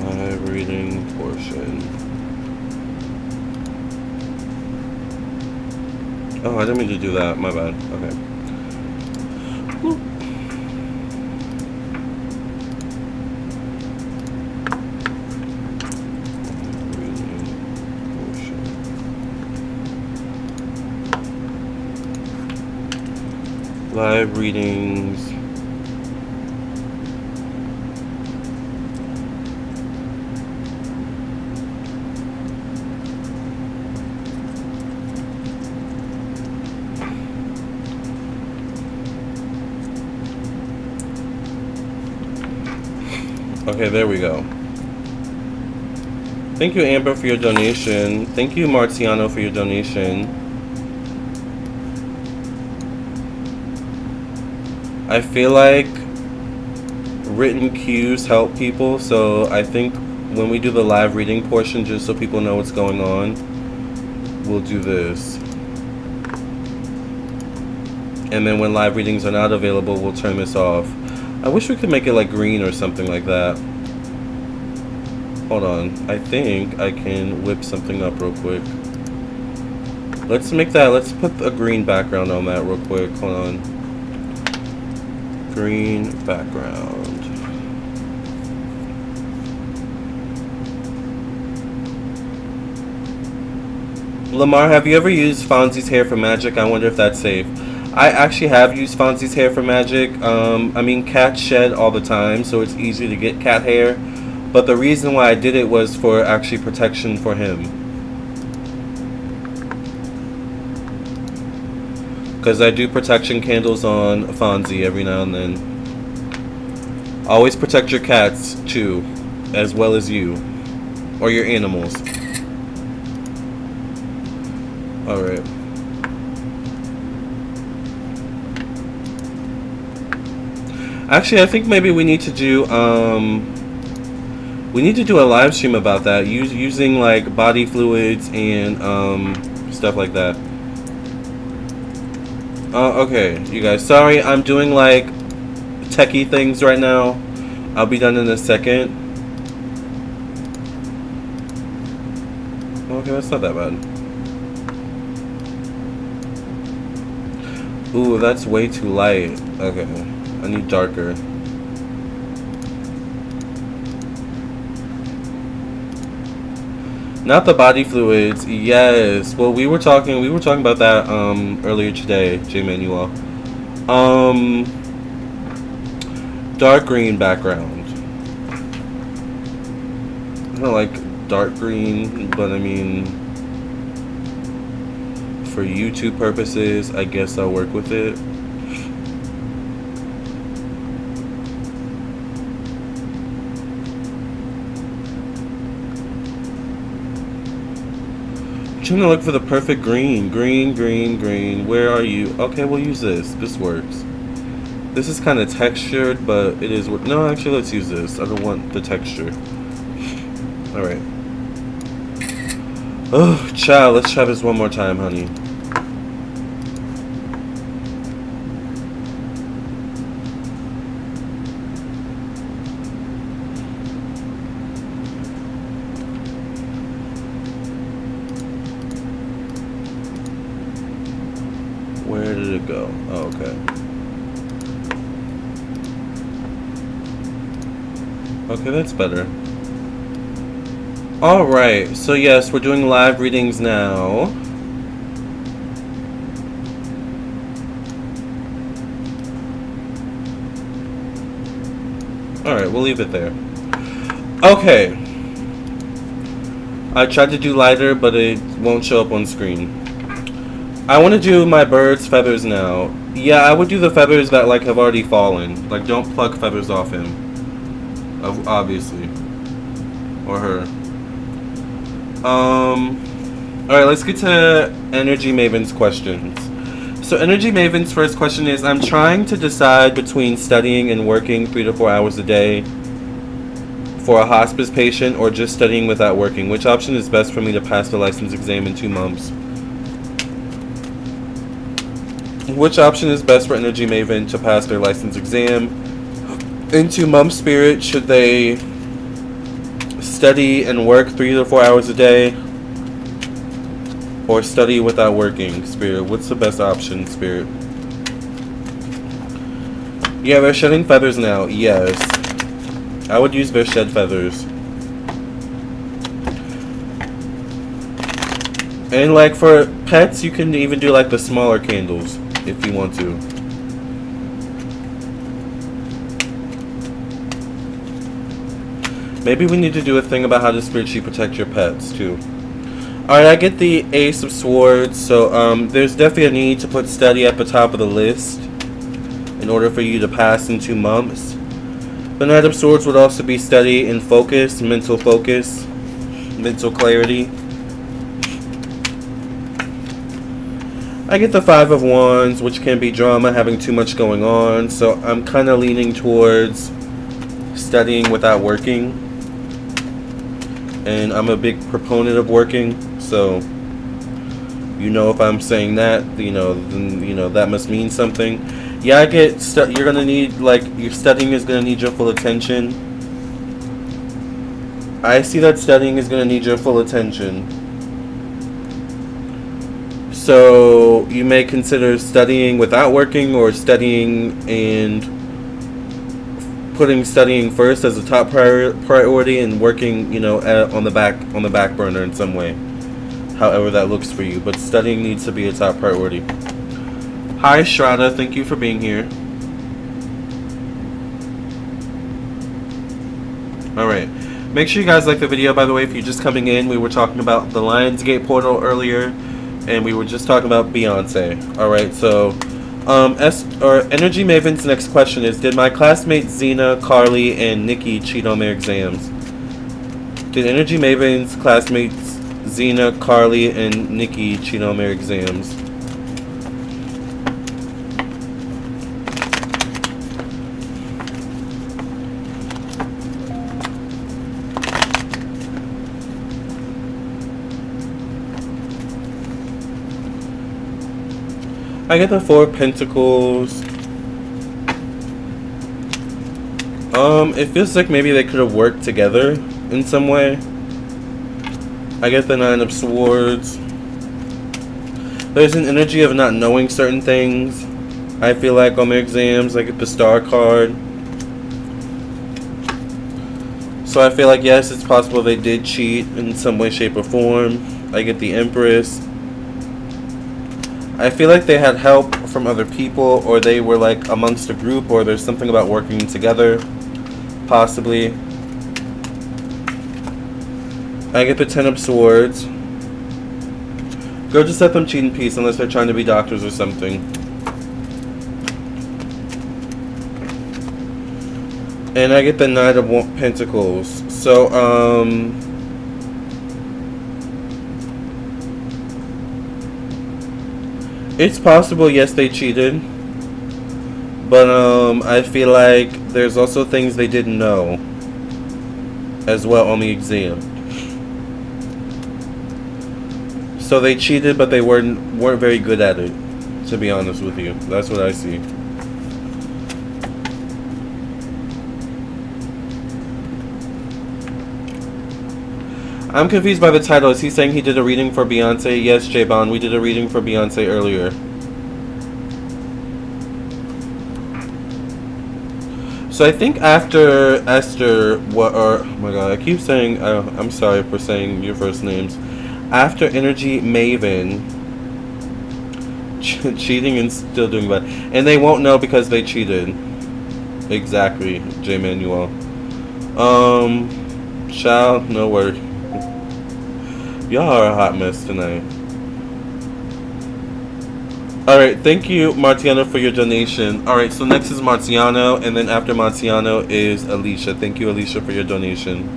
Live reading portion. Oh, I didn't mean to do that. My bad. Okay. Woo. Live readings. Okay, there we go. Thank you, Amber, for your donation. Thank you, Marciano, for your donation. I feel like written cues help people, so I think when we do the live reading portion, just so people know what's going on, we'll do this. And then when live readings are not available, we'll turn this off. I wish we could make it like green or something like that. Hold on. I think I can whip something up real quick. Let's make that, let's put a green background on that real quick. Hold on. Green background. Lamarr, have you ever used Fonzie's hair for magic? I wonder if that's safe. I actually have used Fonzie's hair for magic. I mean, cats shed all the time, so it's easy to get cat hair. But the reason why I did it was for actually protection for him. Because I do protection candles on Fonzie every now and then. Always protect your cats, too, as well as you. Or your animals. Alright. Actually, I think maybe we need to do a live stream about that, using like body fluids and stuff like that. Okay, you guys. Sorry, I'm doing like techie things right now. I'll be done in a second. Okay, that's not that bad. Ooh, that's way too light. Okay. I need darker. Not the body fluids. Yes. Well, we were talking about that earlier today, J Manuel. Dark green background. I don't like dark green, but I mean, for YouTube purposes, I guess I'll work with it. Trying to look for the perfect green. Green. Where are you? Okay, we'll use this. This works. This is kind of textured, but it is. No, actually, let's use this. I don't want the texture. All right. Oh, child, let's try this one more time, honey. Where did it go? Oh, okay. Okay, that's better. Alright, so yes, we're doing live readings now. Alright, we'll leave it there. Okay. I tried to do lighter, but it won't show up on screen. I want to do my bird's feathers now. Yeah, I would do the feathers that like have already fallen. Like, don't pluck feathers off him. Obviously. Or her. Alright, let's get to Energy Maven's questions. So Energy Maven's first question is, I'm trying to decide between studying and working 3 to 4 hours a day for a hospice patient or just studying without working. Which option is best for me to pass the license exam in 2 months? Which option is best for Energy Maven to pass their license exam in 2 months, Spirit? Should they study and work 3 to 4 hours a day, or study without working, Spirit? What's the best option, Spirit? Yeah, they're shedding feathers now. Yes, I would use their shed feathers. And like for pets, you can even do like the smaller candles if you want to. Maybe we need to do a thing about how to spiritually protect your pets, too. Alright, I get the Ace of Swords, so there's definitely a need to put study at the top of the list in order for you to pass in 2 months. The Knight of Swords would also be study and focus, mental clarity. I get the Five of Wands, which can be drama, having too much going on, so I'm kind of leaning towards studying without working. And I'm a big proponent of working, so if I'm saying that, then that must mean something. Yeah, I get you're gonna need, like, your studying is gonna need your full attention. I see that studying is gonna need your full attention. So you may consider studying without working, or studying and putting studying first as a top priority and working, on the back burner in some way, however that looks for you. But studying needs to be a top priority. Hi Shraddha, thank you for being here. Alright, make sure you guys like the video. By the way, if you're just coming in, we were talking about the Lionsgate portal earlier, and we were just talking about Beyonce. Alright, so Energy Maven's next question is, did my classmates Zena, Carly, and Nikki cheat on their exams? Did Energy Maven's classmates Zena, Carly, and Nikki cheat on their exams? I get the Four of Pentacles. It feels like maybe they could have worked together in some way. I get the Nine of Swords. There's an energy of not knowing certain things, I feel like, on their exams. I get the Star card. So I feel like, yes, it's possible they did cheat in some way, shape, or form. I get the Empress. I feel like they had help from other people, or they were like amongst a group, or there's something about working together, possibly. I get the Ten of Swords. Go just let them cheat in peace, unless they're trying to be doctors or something. And I get the Knight of Pentacles. So, it's possible, yes, they cheated. But I feel like there's also things they didn't know as well on the exam. So they cheated, but they weren't very good at it, to be honest with you. That's what I see. I'm confused by the title. Is he saying he did a reading for Beyonce? Yes, J-Bon, we did a reading for Beyonce earlier. So I think after Esther, oh my god, I keep saying, I'm sorry for saying your first names. After Energy Maven, cheating and still doing bad. And they won't know because they cheated. Exactly, J. Manuel. Child, no word. Y'all are a hot mess tonight. Alright, thank you, Martiano, for your donation. Alright, so next is Martiano, and then after Martiano is Alicia. Thank you, Alicia, for your donation.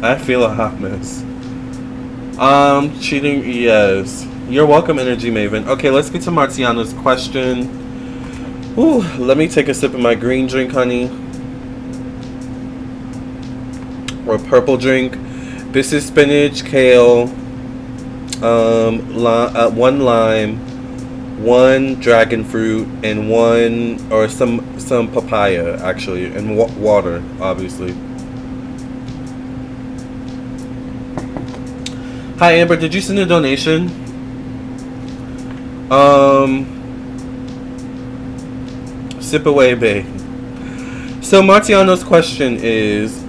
I feel a hot mess. Cheating, yes. You're welcome, Energy Maven. Okay, let's get to Martiano's question. Ooh, let me take a sip of my green drink, honey. Or purple drink. This is spinach, kale, 1 lime, 1 dragon fruit, and some papaya, actually, and water, obviously. Hi, Amber. Did you send a donation? Sip away, babe. So Martiano's question is,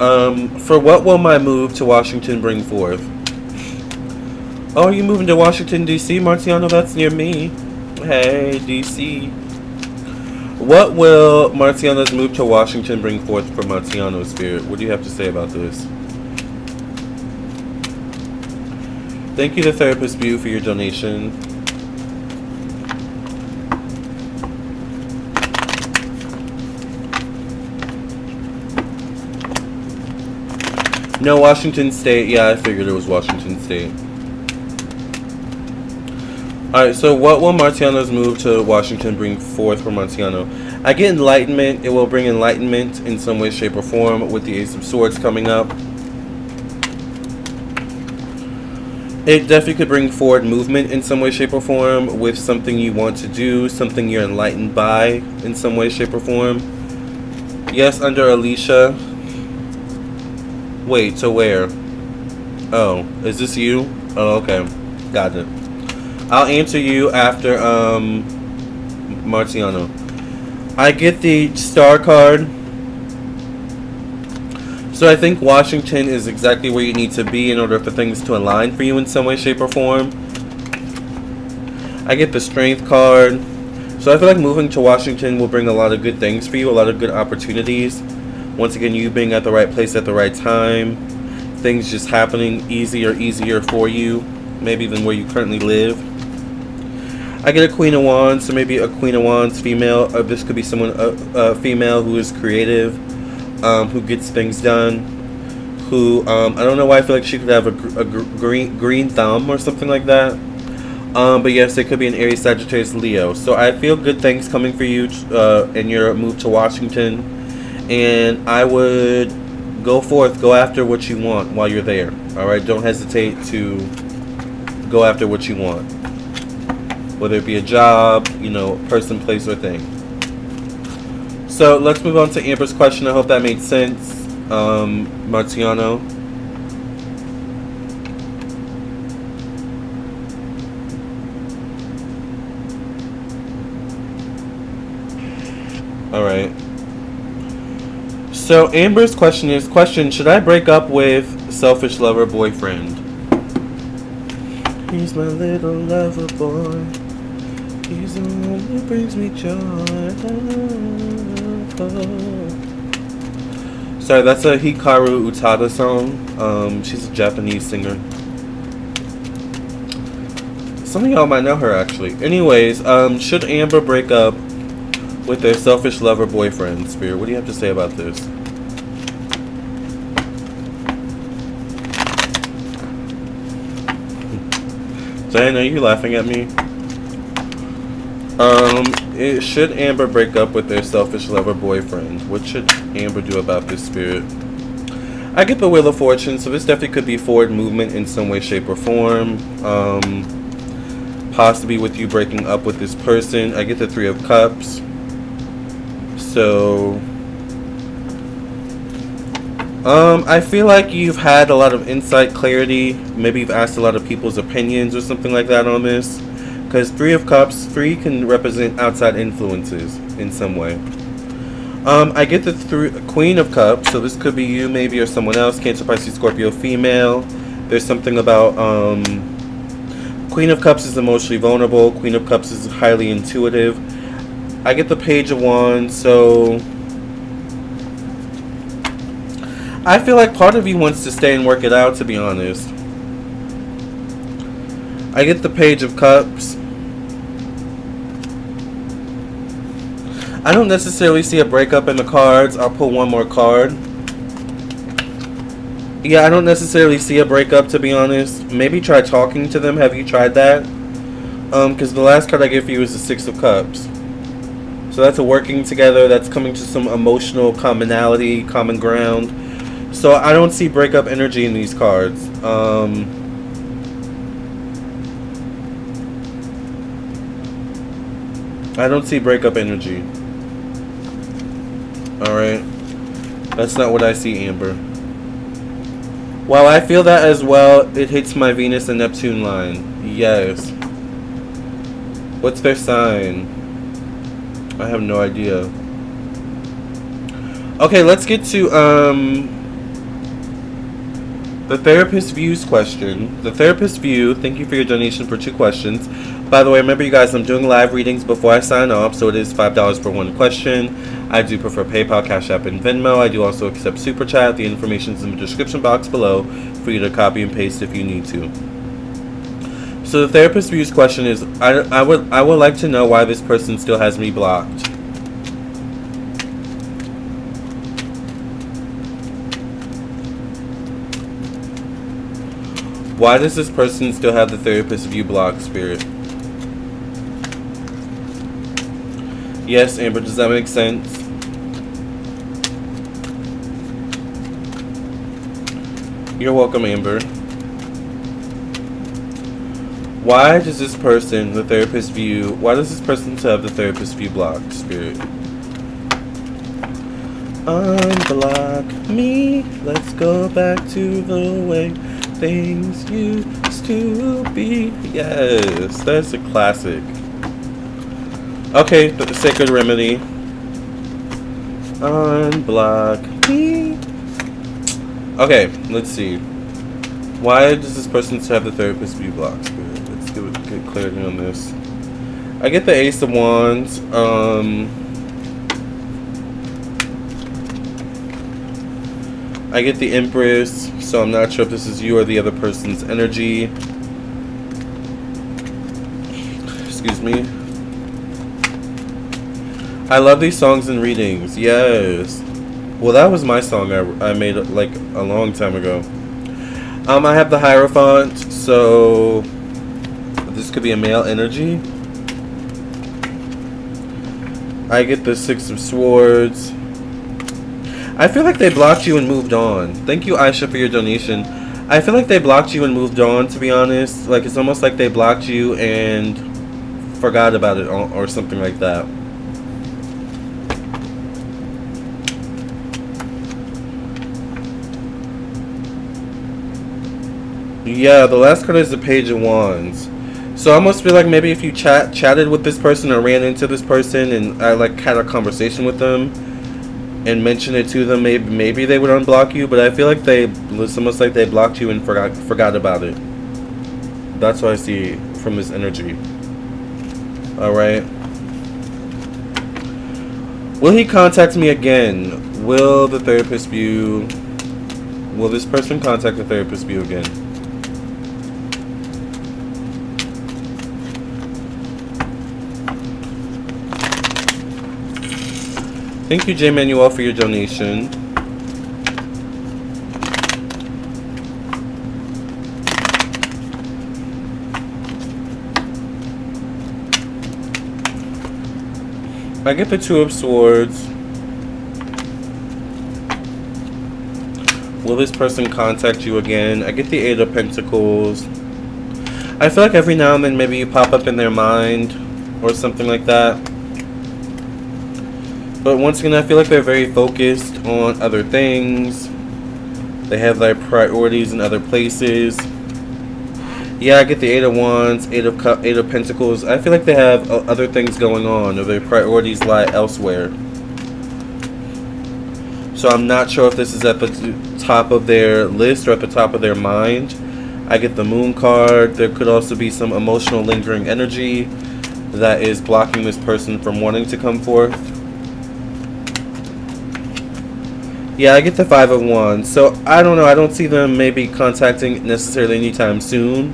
for what will my move to Washington bring forth? Oh, are you moving to Washington, D.C., Martiano? That's near me. Hey, D.C. What will Martiano's move to Washington bring forth for Martiano's spirit? What do you have to say about this? Thank you to Therapist View for your donation. No, Washington State. Yeah, I figured it was Washington State. Alright, so what will Martiano's move to Washington bring forth for Martiano? I get enlightenment. It will bring enlightenment in some way, shape, or form with the Ace of Swords coming up. It definitely could bring forward movement in some way, shape, or form with something you want to do, something you're enlightened by in some way, shape, or form. Yes, under Alicia. Wait, to where? Oh, is this you? Oh, okay. Got it. I'll answer you after, Martiano. I get the star card. So I think Washington is exactly where you need to be in order for things to align for you in some way, shape, or form. I get the strength card. So I feel like moving to Washington will bring a lot of good things for you, a lot of good opportunities. Once again, you being at the right place at the right time, things just happening easier for you, maybe than where you currently live. I get a Queen of Wands, so maybe a Queen of Wands female, or this could be someone, a female who is creative, who gets things done, who, I don't know why I feel like she could have a green thumb or something like that. But yes, it could be an Aries, Sagittarius, Leo. So I feel good things coming for you in your move to Washington. And I would go forth, go after what you want while you're there. Alright, don't hesitate to go after what you want. Whether it be a job, person, place, or thing. So let's move on to Amber's question. I hope that made sense, Martiano. Alright. So Amber's question is, should I break up with selfish lover boyfriend? He's my little lover boy. He's the one who brings me joy. Sorry, that's a Hikaru Utada song. She's a Japanese singer. Some of y'all might know her, actually. Anyways, should Amber break up with their selfish lover boyfriend? Spirit, what do you have to say about this? Diane, are you laughing at me? Should Amber break up with their selfish lover boyfriend? What should Amber do about this, Spirit? I get the Wheel of Fortune, so this definitely could be forward movement in some way, shape, or form. Possibly with you breaking up with this person. I get the Three of Cups. So, I feel like you've had a lot of insight, clarity. Maybe you've asked a lot of people's opinions or something like that on this. Because Three of Cups, 3 can represent outside influences in some way. I get the Queen of Cups, so this could be you maybe or someone else, Cancer, Pisces, Scorpio, female. There's something about, Queen of Cups is emotionally vulnerable. Queen of Cups is highly intuitive. I get the Page of Wands, so I feel like part of you wants to stay and work it out, to be honest. I get the Page of Cups. I don't necessarily see a breakup in the cards. I'll pull one more card. Yeah, I don't necessarily see a breakup, to be honest. Maybe try talking to them. Have you tried that? Because the last card I get for you is the Six of Cups. So that's a working together. That's coming to some emotional commonality, common ground. So I don't see breakup energy in these cards. I don't see breakup energy. Alright. That's not what I see, Amber. While I feel that as well, it hits my Venus and Neptune line. Yes. What's their sign? I have no idea. Okay, let's get to the therapist views question. The therapist view, thank you for your donation for 2 questions. By the way, remember you guys, I'm doing live readings before I sign off, so it is $5 for 1 question. I do prefer PayPal, Cash App, and Venmo. I do also accept Super Chat. The information is in the description box below for you to copy and paste if you need to. So the therapist views question is, I would like to know why this person still has me blocked. Why does this person still have the therapist view blocked, Spirit? Yes, Amber, does that make sense? You're welcome, Amber. Why does this person, the therapist view, why does this person still have the therapist view blocked, Spirit? Unblock me, let's go back to the way things used to be. Yes, that's a classic. Okay, the Sacred Remedy. Unblock me. Okay, let's see. Why does this person still have the therapist view blocked, Spirit? Let's get clarity on this. I get the Ace of Wands. I get the Empress, so I'm not sure if this is you or the other person's energy. Excuse me. I love these songs and readings. Yes. Well, that was my song I made like a long time ago. I have the Hierophant, so this could be a male energy. I get the Six of Swords. I feel like they blocked you and moved on. Thank you, Aisha, for your donation. I feel like they blocked you and moved on, to be honest. Like, it's almost like they blocked you and forgot about it or something like that. Yeah, the last card is the Page of Wands. So I almost feel like maybe if you chatted with this person or ran into this person and I like had a conversation with them and mentioned it to them, maybe they would unblock you. But I feel like it's almost like they blocked you and forgot about it. That's what I see from this energy. All right. Will he contact me again? Will the therapist view? Will this person contact the therapist view again? Thank you, J. Manuel, for your donation. I get the Two of Swords. Will this person contact you again? I get the Eight of Pentacles. I feel like every now and then maybe you pop up in their mind or something like that. But once again, I feel like they're very focused on other things. They have their priorities in other places. Yeah, I get the Eight of Wands, Eight of Pentacles. I feel like they have other things going on, or their priorities lie elsewhere. So I'm not sure if this is at the top of their list or at the top of their mind. I get the Moon card. There could also be some emotional lingering energy that is blocking this person from wanting to come forth. Yeah, I get the Five of Wands. So I don't know. I don't see them maybe contacting necessarily anytime soon.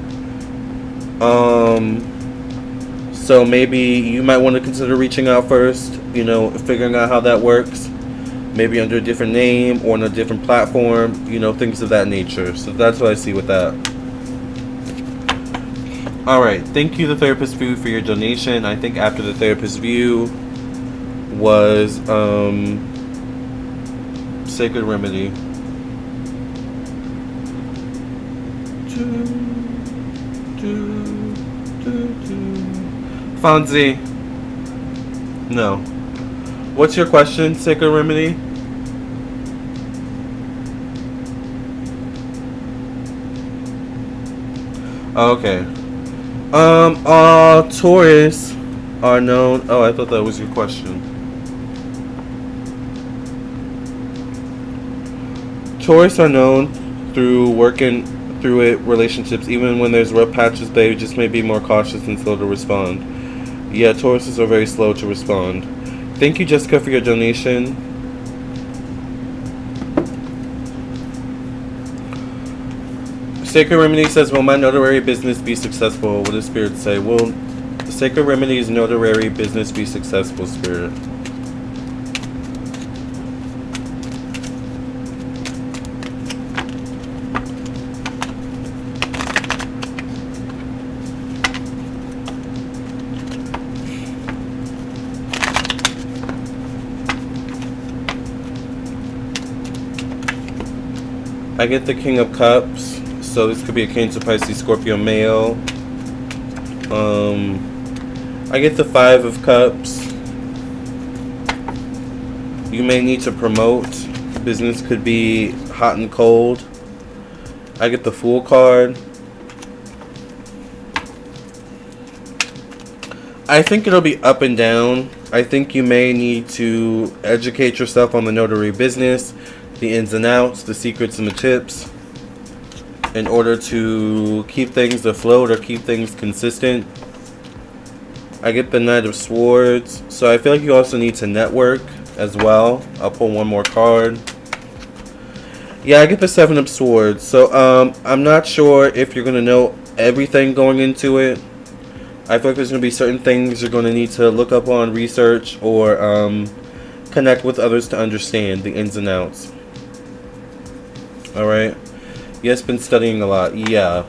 So maybe you might want to consider reaching out first. You know, figuring out how that works. Maybe under a different name or on a different platform. You know, things of that nature. So that's what I see with that. Alright, thank you, the Therapist View, for your donation. I think after the Therapist View was Sacred Remedy. Fonzie. No. What's your question, Sacred Remedy? Okay. Taurus are known. Oh, I thought that was your question. Taurus are known through working through it relationships, even when there's rough patches. They just may be more cautious and slow to respond. Yeah, Tauruses are very slow to respond. Thank you, Jessica, for your donation. Sacred Remedy says, will my notary business be successful? What does Spirit say? Will Sacred Remedy's notary business be successful, Spirit? I get the King of Cups. So this could be a Cancer, Pisces, Scorpio male. I get the Five of Cups. You may need to promote. Business could be hot and cold. I get the Fool card. I think it'll be up and down. I think you may need to educate yourself on the notary business, the ins and outs, the secrets and the tips, in order to keep things afloat or keep things consistent. I get the Knight of Swords. So I feel like you also need to network as well. I'll pull one more card. Yeah, I get the Seven of Swords. So I'm not sure if you're going to know everything going into it. I feel like there's going to be certain things you're going to need to look up on, research, or connect with others to understand the ins and outs. Alright. Yes, been studying a lot. Yeah.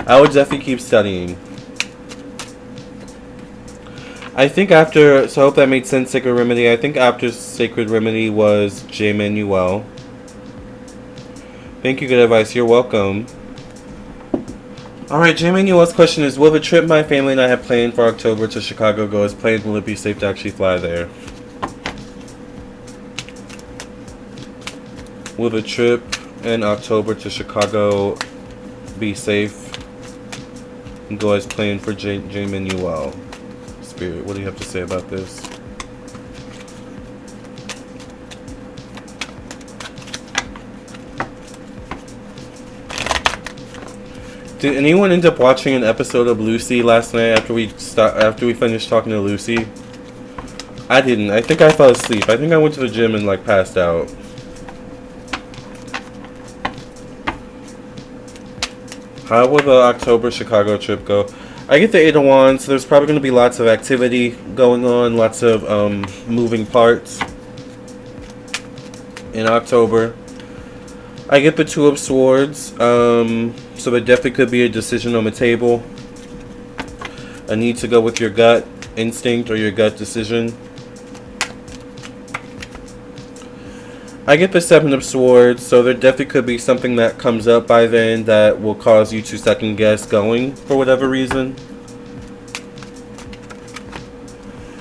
I would definitely keep studying. I think after, so I hope that made sense, Sacred Remedy. I think after Sacred Remedy was J. Manuel. Thank you, good advice. You're welcome. Alright, J. Manuel's question is, will the trip my family and I have planned for October to Chicago go as planned? Will it be safe to actually fly there? Will the trip in October to Chicago be safe and go as planned for J. Manuel? Spirit, what do you have to say about this? Did anyone end up watching an episode of Lucy last night after we finished talking to Lucy? I didn't. I think I fell asleep. I think I went to the gym and like passed out. How will the October Chicago trip go? I get the Eight of Wands. So there's probably going to be lots of activity going on, lots of moving parts in October. I get the Two of Swords. So there definitely could be a decision on the table. A need to go with your gut instinct or your gut decision. I get the Seven of Swords, so there definitely could be something that comes up by then that will cause you to second guess going for whatever reason.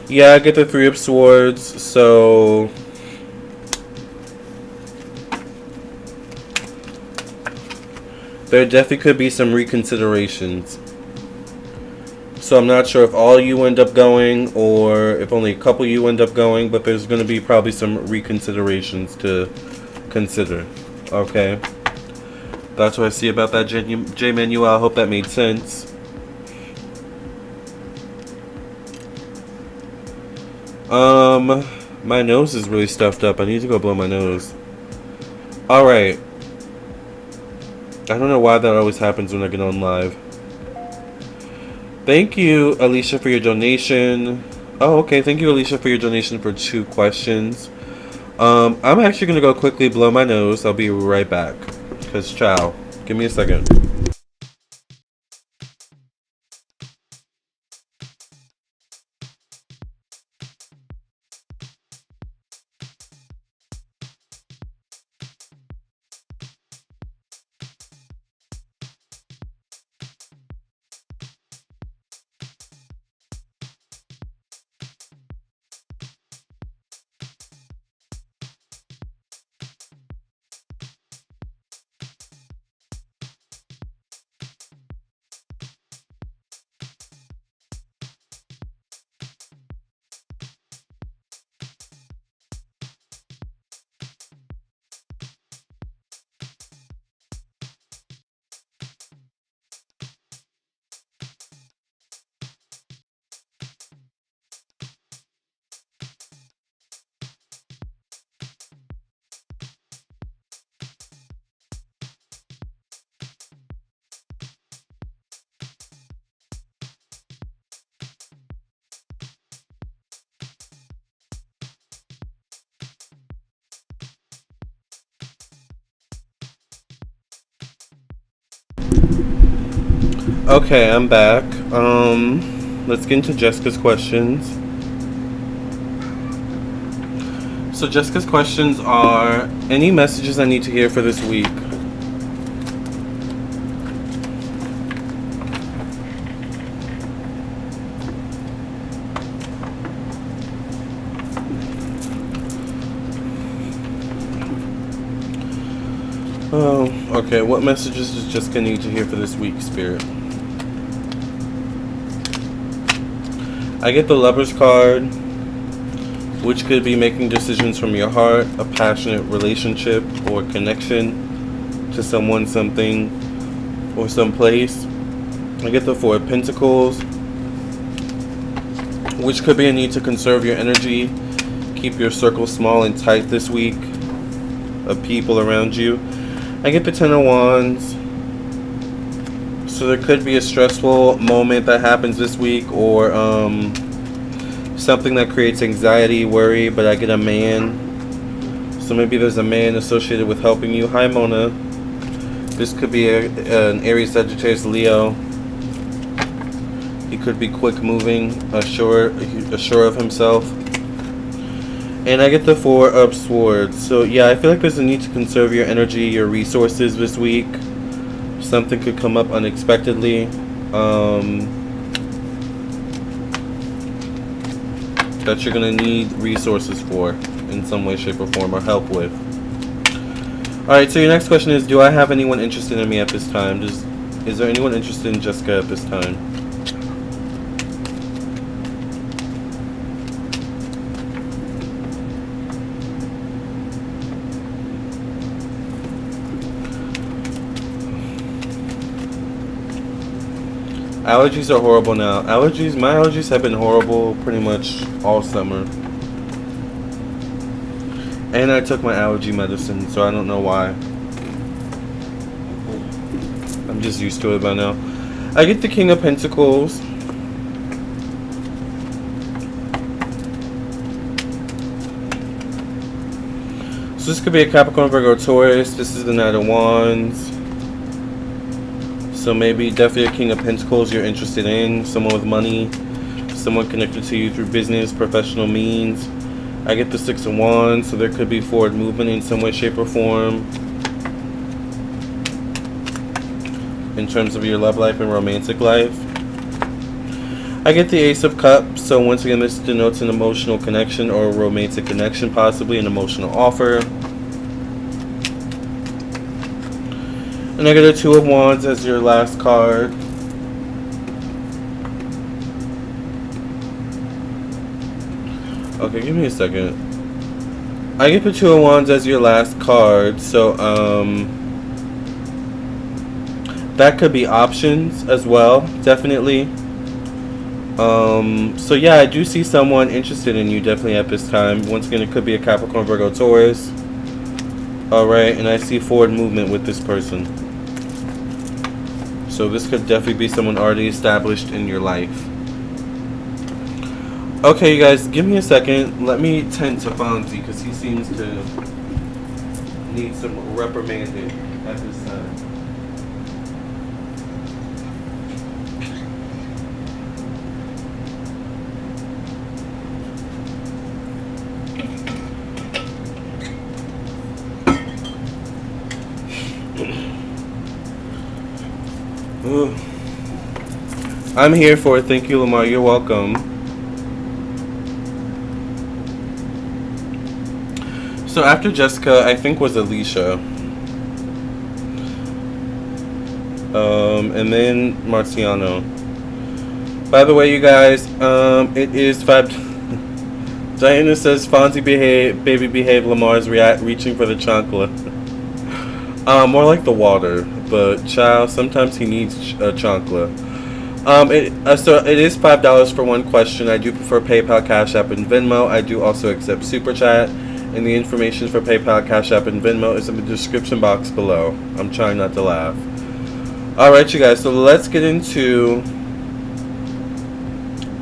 Yeah, I get the Three of Swords, so there definitely could be some reconsiderations. So I'm not sure if all you end up going or if only a couple you end up going, but there's going to be probably some reconsiderations to consider. Okay? That's what I see about that, J. Manuel. I hope that made sense. My nose is really stuffed up. I need to go blow my nose. Alright. I don't know why that always happens when I get on live. Thank you, Alicia, for your donation. Oh, okay. Thank you, Alicia, for your donation for 2 questions. I'm actually going to go quickly blow my nose. I'll be right back. Because, ciao. Give me a second. Okay, I'm back. Let's get into Jessica's questions. So Jessica's questions are, any messages I need to hear for this week? Oh, okay. What messages does Jessica need to hear for this week, Spirit? I get the Lover's card, which could be making decisions from your heart, a passionate relationship or connection to someone, something, or someplace. I get the Four of Pentacles, which could be a need to conserve your energy, keep your circle small and tight this week of people around you. I get the Ten of Wands. So there could be a stressful moment that happens this week, or something that creates anxiety, worry, but I get a man. So maybe there's a man associated with helping you. Hi, Mona. This could be an Aries, Sagittarius, Leo. He could be quick moving, assured of himself. And I get the Four of Swords. So yeah, I feel like there's a need to conserve your energy, your resources this week. Something could come up unexpectedly. That you're going to need resources for in some way, shape, or form, or help with. Alright, so your next question is, do I have anyone interested in me at this time? Is there anyone interested in Jessica at this time? Allergies are horrible now. My allergies have been horrible pretty much all summer. And I took my allergy medicine, so I don't know why. I'm just used to it by now. I get the King of Pentacles. So this could be a Capricorn, Virgo, Taurus. This is the Knight of Wands. So maybe definitely a King of Pentacles you're interested in. Someone with money. someone connected to you through business, professional means. I get the 6 of Wands, so there could be forward movement in some way, shape, or form in terms of your love life and romantic life. I get the Ace of Cups, so once again this denotes an emotional connection or a romantic connection, possibly an emotional offer. And I get a 2 of Wands as your last card. Okay, give me a second. I get the 2 of Wands as your last card, so that could be options as well, definitely. So yeah, I do see someone interested in you definitely at this time. Once again, it could be a Capricorn, Virgo, Taurus. Alright, and I see forward movement with this person. So this could definitely be someone already established in your life. Okay, you guys, give me a second. Let me tend to Fonzie because he seems to need some reprimanding at this time. Ooh. I'm here for it. Thank you, Lamarr. You're welcome. So after Jessica, I think was Alicia. And then Marciano. By the way, you guys, it is 5... Diana says, Fonzie behave, baby behave, Lamar's reaching for the chancla. More like the water, but child, sometimes he needs a chancla. So it is $5 for one question. I do prefer PayPal, Cash App, and Venmo. I do also accept Super Chat. And the information for PayPal, Cash App, and Venmo is in the description box below. I'm trying not to laugh. Alright, you guys, so let's get into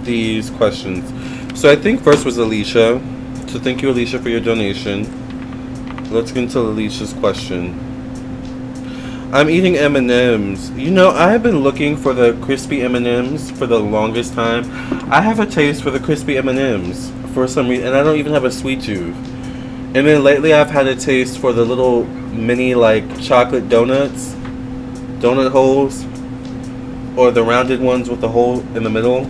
these questions. So I think first was Alicia. So thank you, Alicia, for your donation. Let's get into Alicia's question. I'm eating M&Ms. You know, I have been looking for the crispy M&Ms for the longest time. I have a taste for the crispy M&Ms for some reason, and I don't even have a sweet tooth. And then lately I've had a taste for the little mini like chocolate donuts, donut holes, or the rounded ones with the hole in the middle.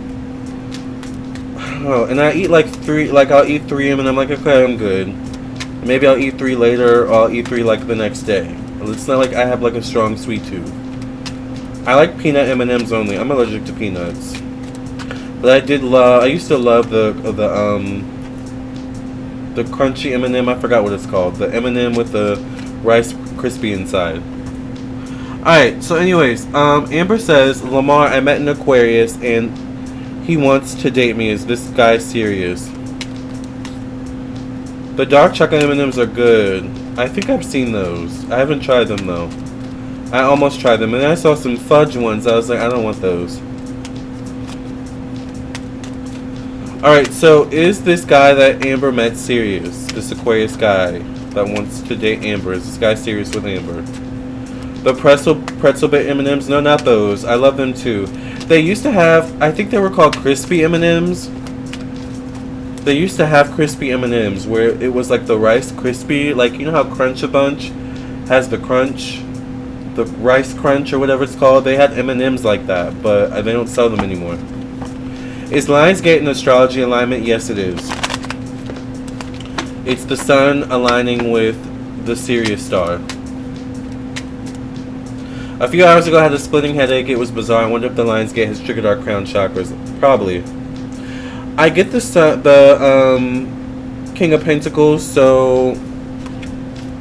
I don't know, and I eat like 3, like I'll eat 3 and I'm like, okay, I'm good. Maybe I'll eat 3 later, or I'll eat 3 like the next day. It's not like I have like a strong sweet tooth. I like peanut M&Ms only. I'm allergic to peanuts. But I used to love the crunchy M&M. I forgot what it's called. The M&M with the Rice Krispie inside. Alright, so anyways, Amber says, Lamarr, I met an Aquarius and he wants to date me. Is this guy serious? The dark chocolate M&Ms are good. I think I've seen those. I haven't tried them though. I almost tried them and I saw some fudge ones. I was like, I don't want those. Alright, so is this guy that Amber met serious? This Aquarius guy that wants to date Amber. Is this guy serious with Amber? The pretzel bit M&Ms? No, not those. I love them too. They used to have, I think they were called crispy M&Ms. They used to have crispy M&Ms where it was like the Rice Krispie, like you know how Crunch a Bunch has the crunch, the Rice Crunch or whatever it's called. They had M&Ms like that, but they don't sell them anymore. Is Lionsgate an astrology alignment? Yes, it is. It's the sun aligning with the Sirius star. A few hours ago I had a splitting headache. It was bizarre. I wonder if the Lionsgate has triggered our crown chakras. Probably. I get the King of Pentacles, so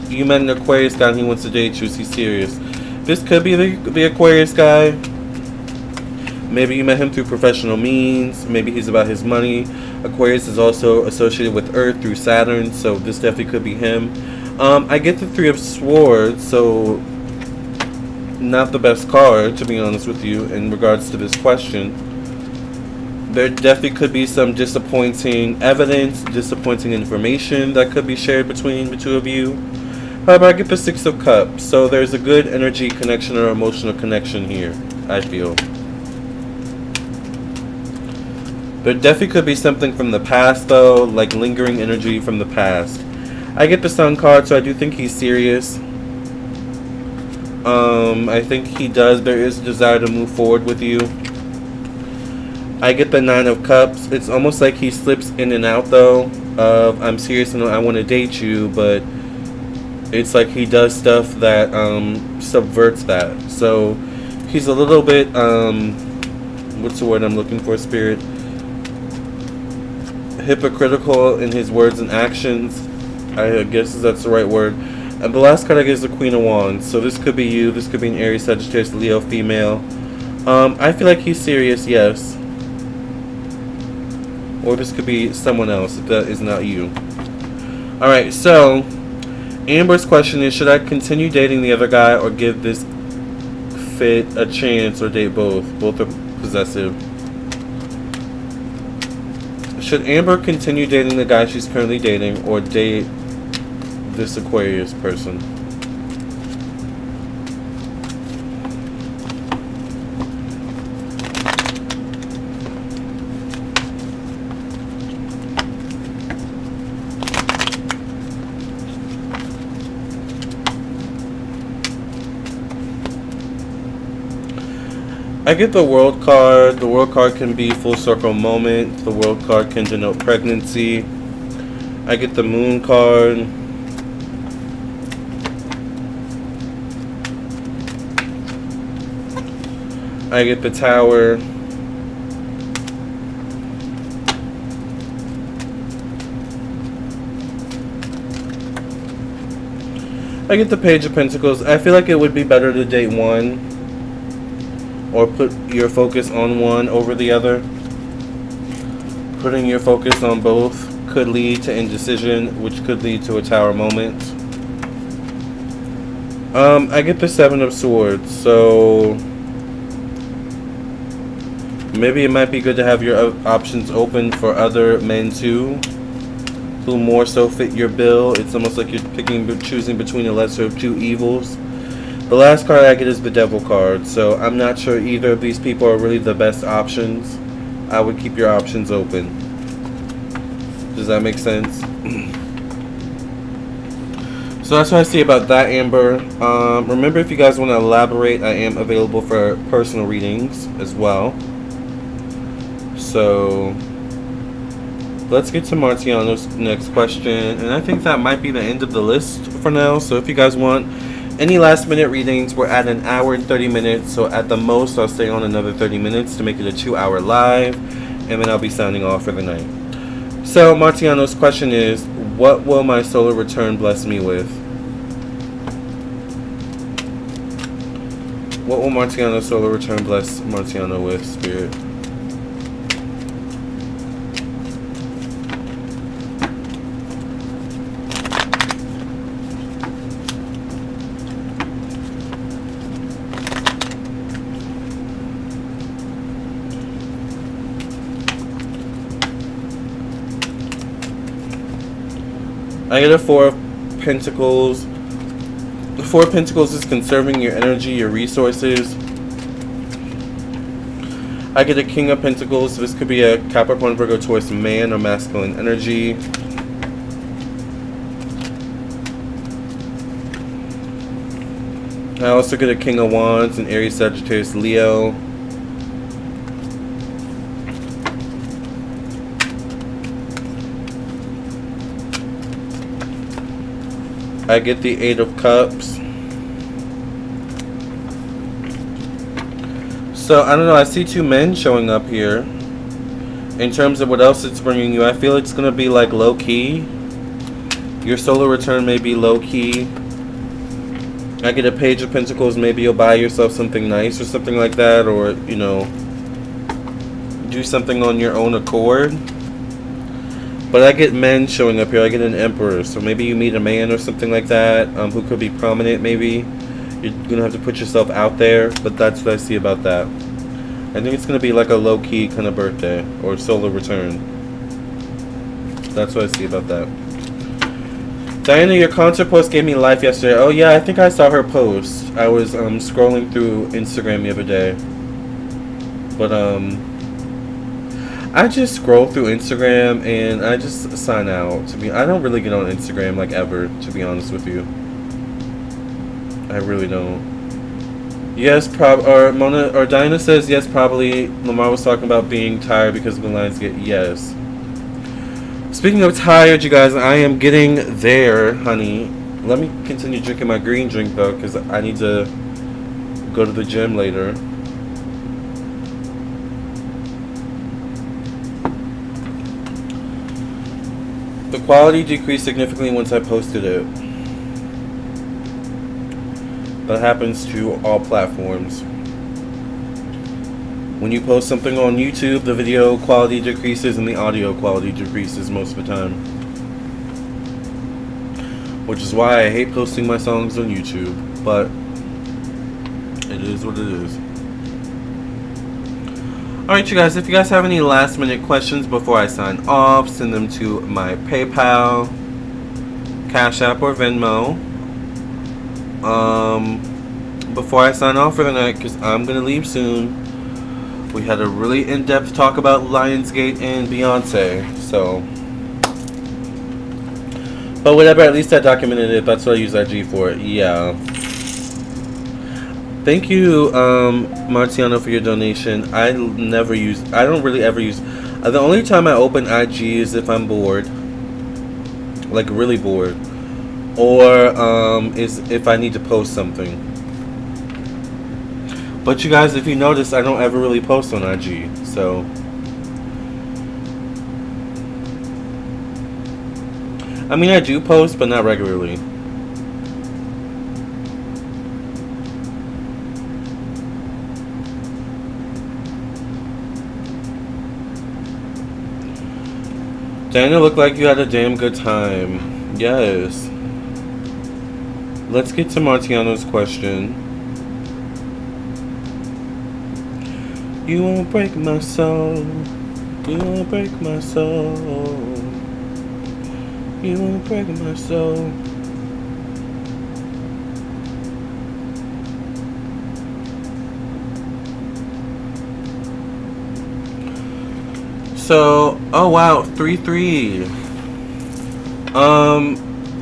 you met an Aquarius guy and he wants to date you. Is he serious? This could be the Aquarius guy. Maybe you met him through professional means. Maybe he's about his money. Aquarius is also associated with Earth through Saturn, so this definitely could be him. I get the 3 of Swords, so not the best card, to be honest with you, in regards to this question. There definitely could be some disappointing evidence, disappointing information that could be shared between the 2 of you. However, I get the 6 of Cups, so there's a good energy connection or emotional connection here, I feel. There definitely could be something from the past, though, like lingering energy from the past. I get the Sun card, so I do think he's serious. I think he does. There is a desire to move forward with you. I get the Nine of Cups. It's almost like he slips in and out, though, of I'm serious and I want to date you, but it's like he does stuff that subverts that. So he's a little bit, what's the word I'm looking for, Spirit? Hypocritical in his words and actions. I guess that's the right word. And the last card I get is the Queen of Wands. So this could be you. This could be an Aries, Sagittarius, Leo, female. I feel like he's serious, yes. Or this could be someone else if that is not you. Alright, so Amber's question is, should I continue dating the other guy or give this fit a chance or date both? Both are possessive. Should Amber continue dating the guy she's currently dating or date this Aquarius person? I get the World card. The World card can be full circle moment. The World card can denote pregnancy. I get the Moon card. I get the Tower. I get the Page of Pentacles. I feel like it would be better to date one, or put your focus on one over the other. Putting your focus on both could lead to indecision, which could lead to a Tower moment. I get the Seven of Swords, so maybe it might be good to have your options open for other men too, who more so fit your bill. It's almost like you're choosing between the lesser of two evils. The last card I get is the Devil card, so I'm not sure either of these people are really the best options. I would keep your options open. Does that make sense? So that's what I see about that, Amber. Remember, if you guys want to elaborate, I am available for personal readings as well. So let's get to Marciano's next question, and I think that might be the end of the list for now. So if you guys want any last minute readings, we're at an hour and 30 minutes, so at the most I'll stay on another 30 minutes to make it a 2-hour live, and then I'll be signing off for the night. So Marciano's question is, what will my solar return bless me with? What will Marciano's solar return bless Marciano with, Spirit? I get a Four of Pentacles. The Four of Pentacles is conserving your energy, your resources. I get a King of Pentacles. This could be a Capricorn, Virgo, Taurus man or masculine energy. I also get a King of Wands, an Aries, Sagittarius, Leo. I get the Eight of Cups. So, I don't know, I see two men showing up here. In terms of what else it's bringing you, I feel it's going to be like low-key. Your solar return may be low-key. I get a Page of Pentacles. Maybe you'll buy yourself something nice or something like that. Or, you know, do something on your own accord. But I get men showing up here. I get an Emperor. So maybe you meet a man or something like that, who could be prominent maybe. You're going to have to put yourself out there. But that's what I see about that. I think it's going to be like a low-key kind of birthday. Or solar return. That's what I see about that. Diana, your concert post gave me life yesterday. Oh yeah, I think I saw her post. I was scrolling through Instagram the other day. But I just scroll through Instagram and I just sign out. I don't really get on Instagram like ever, to be honest with you. I really don't. Yes, or Mona or Dinah says yes, probably. Lamarr was talking about being tired because of the Lionsgate. Yes. Speaking of tired, you guys, I am getting there, honey. Let me continue drinking my green drink though, because I need to go to the gym later. The quality decreased significantly once I posted it. That happens to all platforms. When you post something on YouTube, the video quality decreases and the audio quality decreases most of the time. Which is why I hate posting my songs on YouTube. But it is what it is. Alright, you guys, if you guys have any last minute questions before I sign off, send them to my PayPal, Cash App, or Venmo. Before I sign off for the night, because I'm going to leave soon, we had a really in-depth talk about Lionsgate and Beyonce, so. But whatever, at least I documented it. That's what I use IG for. Yeah. Thank you, Marciano, for your donation. I don't really ever use. The only time I open IG is if I'm bored. Like, really bored. Or is if I need to post something. But you guys, if you notice, I don't ever really post on IG. So. I mean, I do post, but not regularly. Daniel, looked like you had a damn good time. Yes. Let's get to Marciano's question. You won't break my soul. You won't break my soul. You won't break my soul. So, oh wow, 3-3.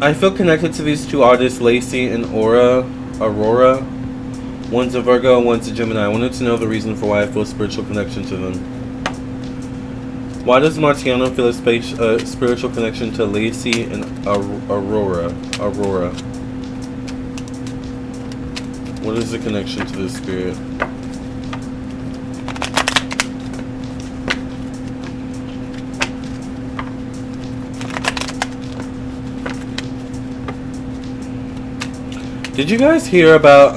I feel connected to these two artists, Lacey and Aurora. One's a Virgo, one's a Gemini. I wanted to know the reason for why I feel a spiritual connection to them. Why does Marciano feel a spiritual connection to Lacey and Aurora? What is the connection to this spirit? Did you guys hear about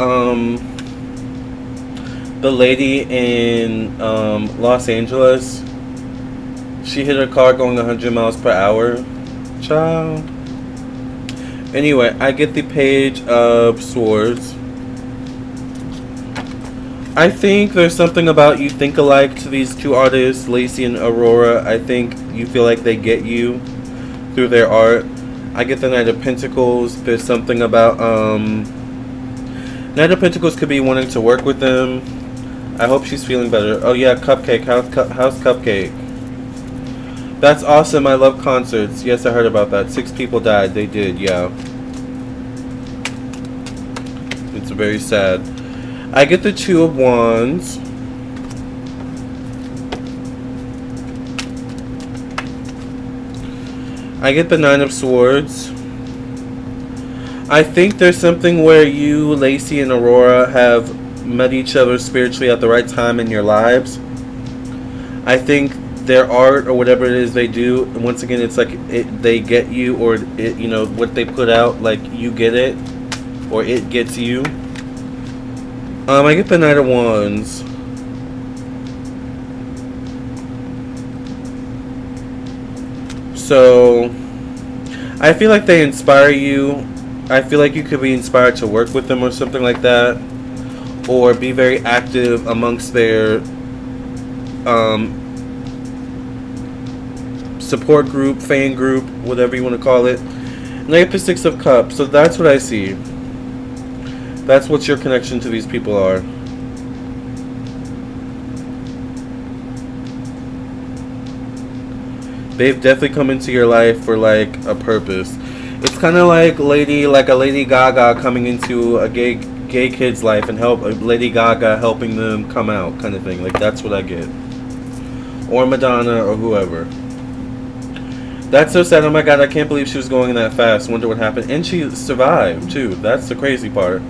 the lady in Los Angeles? She hit her car going 100 miles per hour. Ciao. Anyway, I get the Page of Swords. I think there's something about you think alike to these two artists, Lacey and Aurora. I think you feel like they get you through their art. I get the Knight of Pentacles. There's something about Knight of Pentacles could be wanting to work with them. I hope she's feeling better. Oh yeah, Cupcake. How's Cupcake? That's awesome. I love concerts. Yes, I heard about that. 6 people died. They did, yeah. It's very sad. I get the Two of Wands. I get the Nine of Swords. I think there's something where you, Lacey, and Aurora have met each other spiritually at the right time in your lives. I think their art or whatever it is they do, once again, it's like they get you, or it, you know, what they put out, like you get it, or it gets you. I get the Knight of Wands. So, I feel like they inspire you. I feel like you could be inspired to work with them or something like that. Or be very active amongst their support group, fan group, whatever you want to call it. And I get the Six of Cups. So that's what I see. That's what your connection to these people are. They've definitely come into your life for like a purpose. It's kind of like a Lady Gaga coming into a gay kid's life and Lady Gaga helping them come out, kind of thing. Like, that's what I get. Or Madonna or whoever. That's so sad. Oh my god, I can't believe she was going that fast. Wonder what happened. And she survived too. That's the crazy part.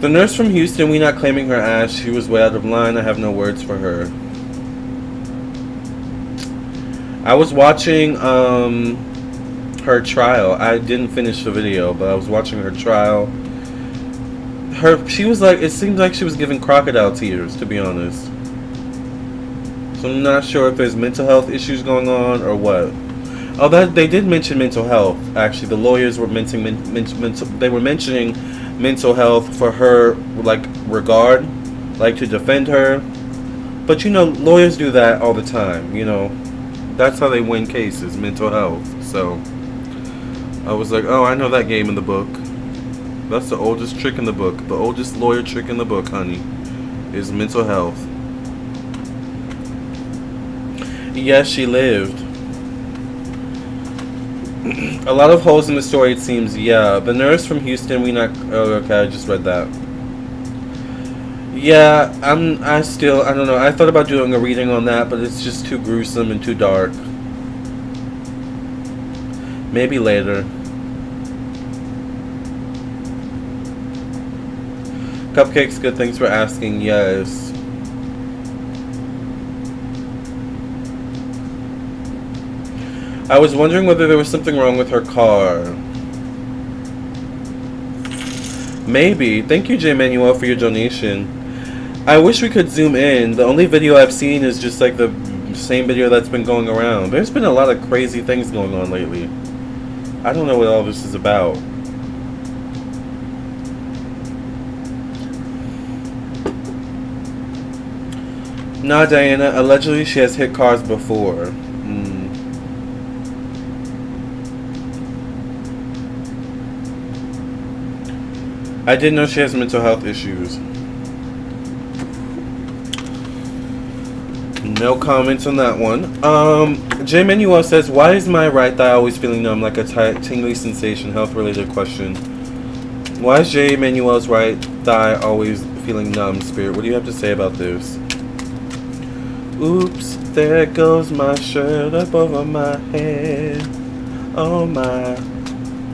The nurse from Houston, we not claiming her ass. She was way out of line. I have no words for her. I was watching her trial. I didn't finish the video, but I was watching her trial. She was like, it seemed like she was giving crocodile tears, to be honest. So I'm not sure if there's mental health issues going on or what. Oh, that they did mention mental health. Actually, the lawyers were mentioning mental health for her, like, regard, like, to defend her. But you know, lawyers do that all the time. You know, that's how they win cases, mental health. So I was like, oh, I know that game in the book. That's the oldest trick in the book. The oldest lawyer trick in the book, honey, is mental health. Yes, she lived. A lot of holes in the story, it seems. Yeah, the nurse from Houston, we not... Oh, okay, I just read that. Yeah, I don't know. I thought about doing a reading on that, but it's just too gruesome and too dark. Maybe later. Cupcakes, good, thanks for asking. Yes. I was wondering whether there was something wrong with her car. Maybe. Thank you, J. Manuel, for your donation. I wish we could zoom in. The only video I've seen is just like the same video that's been going around. There's been a lot of crazy things going on lately. I don't know what all this is about. Nah, Diana. Allegedly, she has hit cars before. I didn't know she has mental health issues. No comments on that one. J. Manuel says, why is my right thigh always feeling numb, like a tingly sensation? Health related question. Why is J. Manuel's right thigh always feeling numb, Spirit? What do you have to say about this? Oops, there goes my shirt up over my head. Oh my.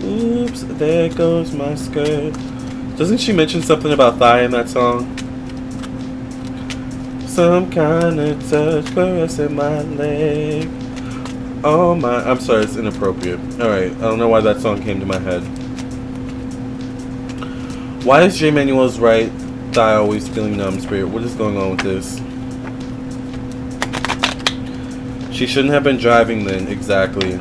Oops, there goes my skirt. Doesn't she mention something about thigh in that song? Some kind of touch caressing my leg. Oh my. I'm sorry, it's inappropriate. Alright, I don't know why that song came to my head. Why is J. Manuel's right thigh always feeling numb, Spirit? What is going on with this? She shouldn't have been driving then, exactly.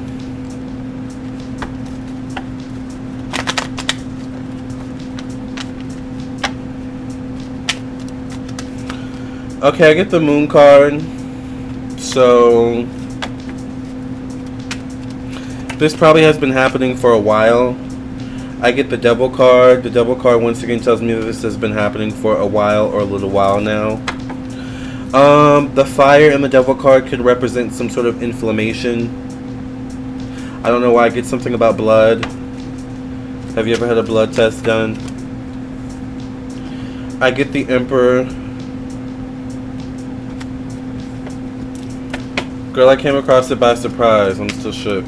Okay, I get the moon card. So this probably has been happening for a while. I get the devil card. The devil card once again tells me that this has been happening for a while or a little while now. The fire in the devil card could represent some sort of inflammation. I don't know why I get something about blood. Have you ever had a blood test done? I get the Emperor. Girl, I came across it by surprise. I'm still shook.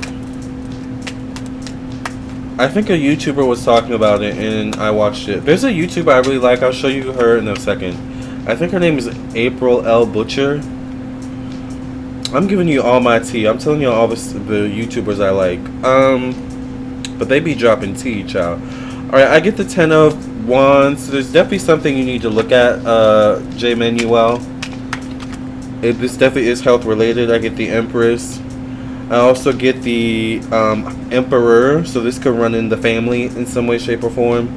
I think a YouTuber was talking about it and I watched it. There's a YouTuber I really like. I'll show you her in a second. I think her name is April L. Butcher. I'm giving you all my tea. I'm telling you all the YouTubers I like. But they be dropping tea, child. Alright, I get the 10 of Wands. So there's definitely something you need to look at, J. Manuel. This definitely is health related. I get the Empress. I also get the Emperor. So this could run in the family in some way, shape, or form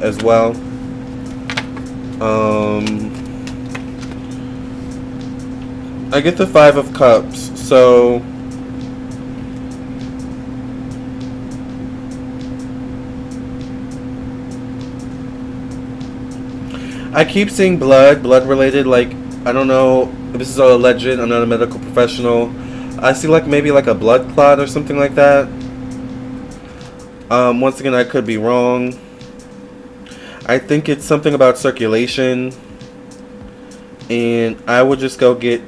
as well. I get the 5 of Cups. So I keep seeing blood related. Like, I don't know. This is all alleged. I'm not a medical professional. I see like maybe like a blood clot or something like that. Once again, I could be wrong. I think it's something about circulation, and I would just go get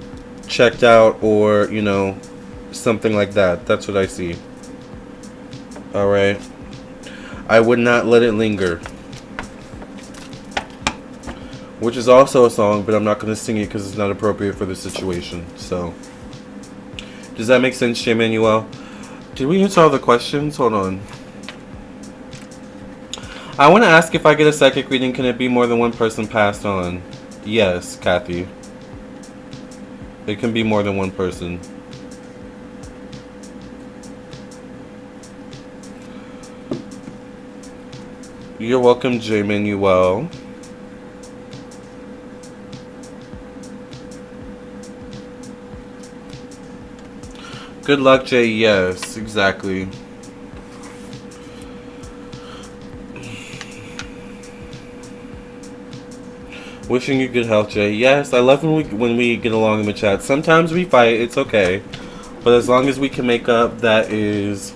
checked out, or you know, something like that. That's what I see. All right. I would not let it linger. Which is also a song, but I'm not going to sing it because it's not appropriate for the situation. So, does that make sense, J. Manuel? Did we answer all the questions? Hold on. I want to ask, if I get a psychic reading, can it be more than one person passed on? Yes, Kathy. It can be more than one person. You're welcome, J. Manuel. Good luck, Jay. Yes, exactly. Wishing you good health, Jay. Yes, I love when we get along in the chat. Sometimes we fight, it's okay. But as long as we can make up, that is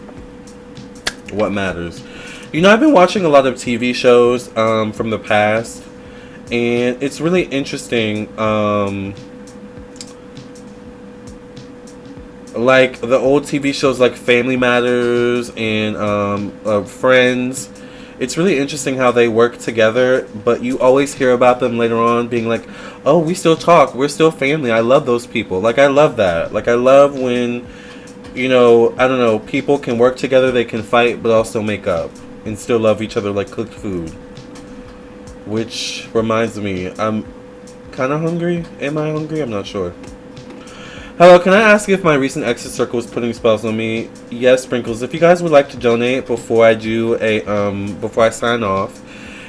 what matters. You know, I've been watching a lot of TV shows from the past, and it's really interesting. Like the old TV shows like Family Matters and Friends. It's really interesting how they work together, but you always hear about them later on being like, oh, we still talk, we're still family. I love those people. Like, I love that. Like, I love when, you know, I don't know, people can work together, they can fight, but also make up and still love each other like cooked food. Which reminds me, I'm kind of hungry. Am I hungry? I'm not sure. Hello, can I ask if my recent exit circle is putting spells on me? Yes, Sprinkles. If you guys would like to donate before I do before I sign off,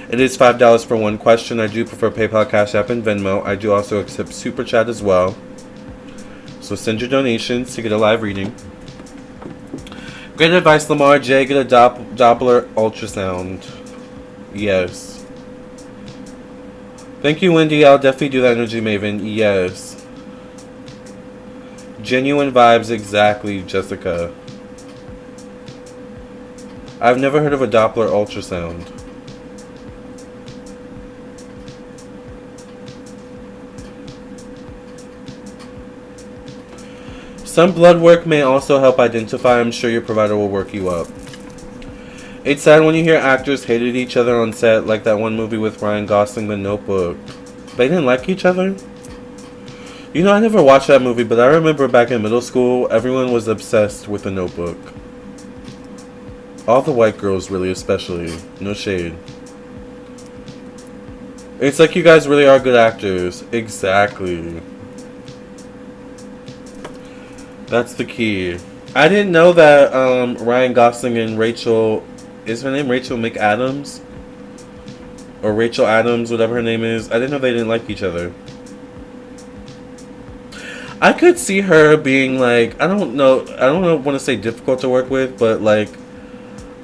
it is $5 for one question. I do prefer PayPal, Cash App, and Venmo. I do also accept Super Chat as well. So send your donations to get a live reading. Great advice, Lamarr J. Get a Doppler ultrasound. Yes. Thank you, Wendy. I'll definitely do that, Energy Maven. Yes. Genuine vibes, exactly, Jessica. I've never heard of a Doppler ultrasound. Some blood work may also help identify. I'm sure your provider will work you up. It's sad when you hear actors hated each other on set, like that one movie with Ryan Gosling, The Notebook. They didn't like each other? You know, I never watched that movie, but I remember back in middle school, everyone was obsessed with The Notebook. All the white girls, really, especially. No shade. It's like you guys really are good actors. Exactly. That's the key. I didn't know that Ryan Gosling and Rachel... Is her name Rachel McAdams? Or Rachel Adams, whatever her name is. I didn't know they didn't like each other. I could see her being like, I don't want to say difficult to work with, but like,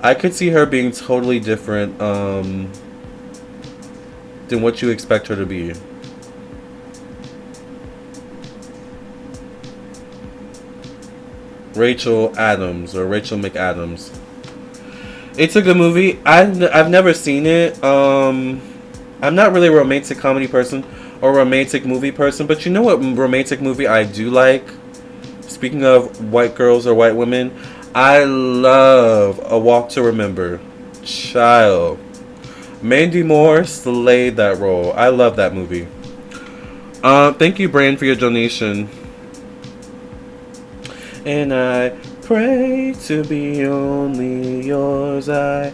I could see her being totally different than what you expect her to be. Rachel Adams or Rachel McAdams. It's a good movie. I've never seen it. I'm not really a romantic comedy person or romantic movie person, but you know what romantic movie I do like? Speaking of white girls or white women, I love A Walk to Remember. Child. Mandy Moore slayed that role. I love that movie. Thank you, Brand, for your donation. And I pray to be only yours. I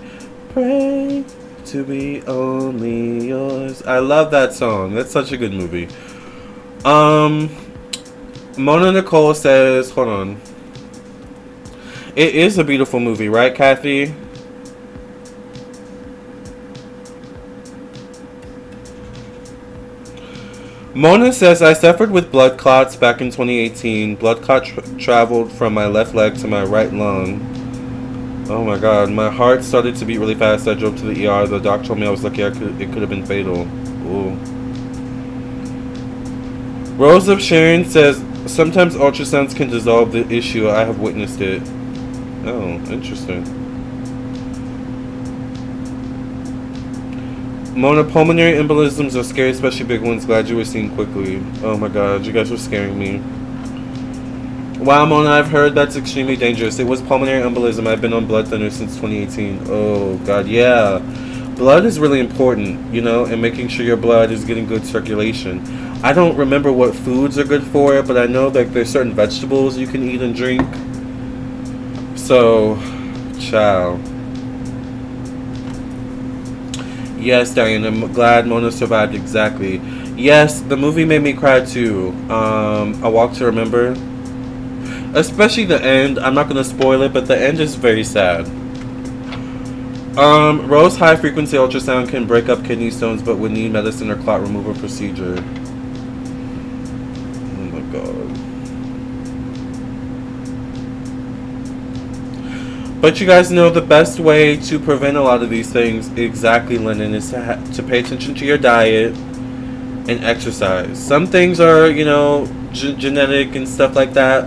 pray to be only yours. I love that song. That's such a good movie. Mona Nicole says, hold on. It is a beautiful movie, right, Kathy? Mona says, I suffered with blood clots back in 2018. Blood clot traveled from my left leg to my right lung. Oh my god, my heart started to beat really fast. I drove to the ER. The doctor told me I was lucky it could have been fatal. Ooh. Rose of Sharon says, sometimes ultrasounds can dissolve the issue. I have witnessed it. Oh, interesting. Mona, pulmonary embolisms are scary, especially big ones. Glad you were seen quickly. Oh my god, you guys were scaring me. Wow, Mona, I've heard that's extremely dangerous. It was pulmonary embolism. I've been on blood thinners since 2018. Oh god, yeah. Blood is really important, you know, and making sure your blood is getting good circulation. I don't remember what foods are good for it, but I know that there's certain vegetables you can eat and drink. So, ciao. Yes, Diane, I'm glad Mona survived. Exactly. Yes, the movie made me cry too. A Walk to Remember. Especially the end. I'm not going to spoil it, but the end is very sad. Rose high frequency ultrasound can break up kidney stones, but would need medicine or clot removal procedure. Oh my god. But you guys know the best way to prevent a lot of these things, exactly, Lennon, is to pay attention to your diet and exercise. Some things are, you know, genetic and stuff like that.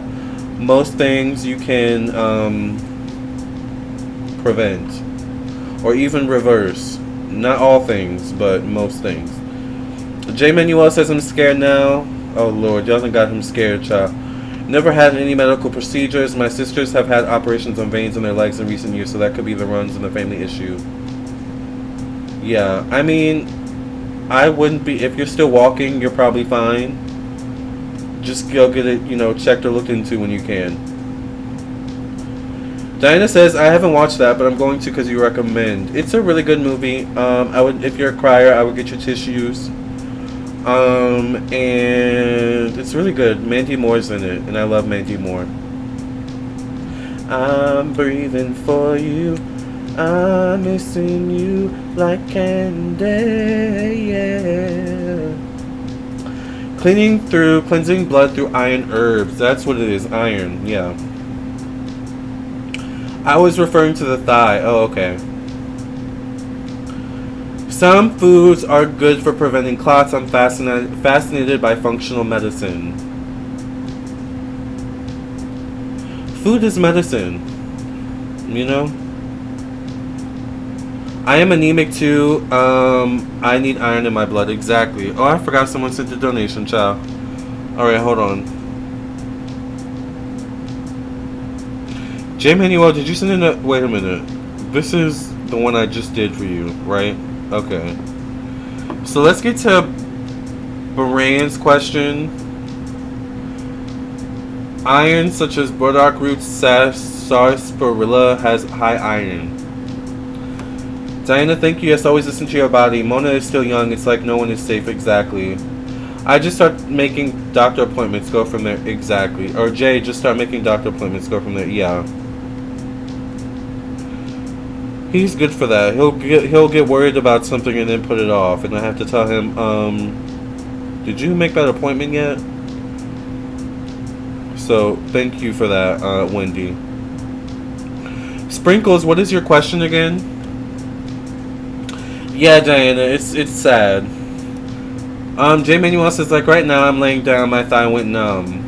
Most things you can prevent or even reverse. Not all things, but most things. J Manuel says, I'm scared now. Oh Lord, y'all done got him scared, child. Never had any medical procedures. My sisters have had operations on veins in their legs in recent years, so that could be the runs and the family issue. Yeah, I mean, I wouldn't be, if you're still walking, you're probably fine. Just go get it, you know, checked or looked into when you can. Diana says, I haven't watched that, but I'm going to because you recommend. It's a really good movie. I would, if you're a crier, I would get your tissues. And it's really good. Mandy Moore's in it, and I love Mandy Moore. I'm breathing for you. I'm missing you like candy, yeah. Cleansing blood through iron herbs. That's what it is, iron, yeah. I was referring to the thigh. Oh, okay. Some foods are good for preventing clots. I'm fascinated by functional medicine. Food is medicine. You know? I am anemic too. I need iron in my blood. Exactly. Oh, I forgot someone sent a donation, child. Alright, hold on. J Manuel, did you send in a... Wait a minute. This is the one I just did for you, right? Okay. So let's get to Baran's question. Iron, such as burdock root, sarsaparilla, has high iron. Diana, thank you. Yes, always listen to your body. Mona is still young. It's like no one is safe. Exactly. I just start making doctor appointments. Go from there. Exactly. Or Jay, just start making doctor appointments. Go from there. Yeah. He's good for that. He'll get worried about something and then put it off, and I have to tell him, did you make that appointment yet? So thank you for that, Wendy. Sprinkles, what is your question again? Yeah, Diana, it's sad. J Manuel says, like right now I'm laying down, my thigh went numb.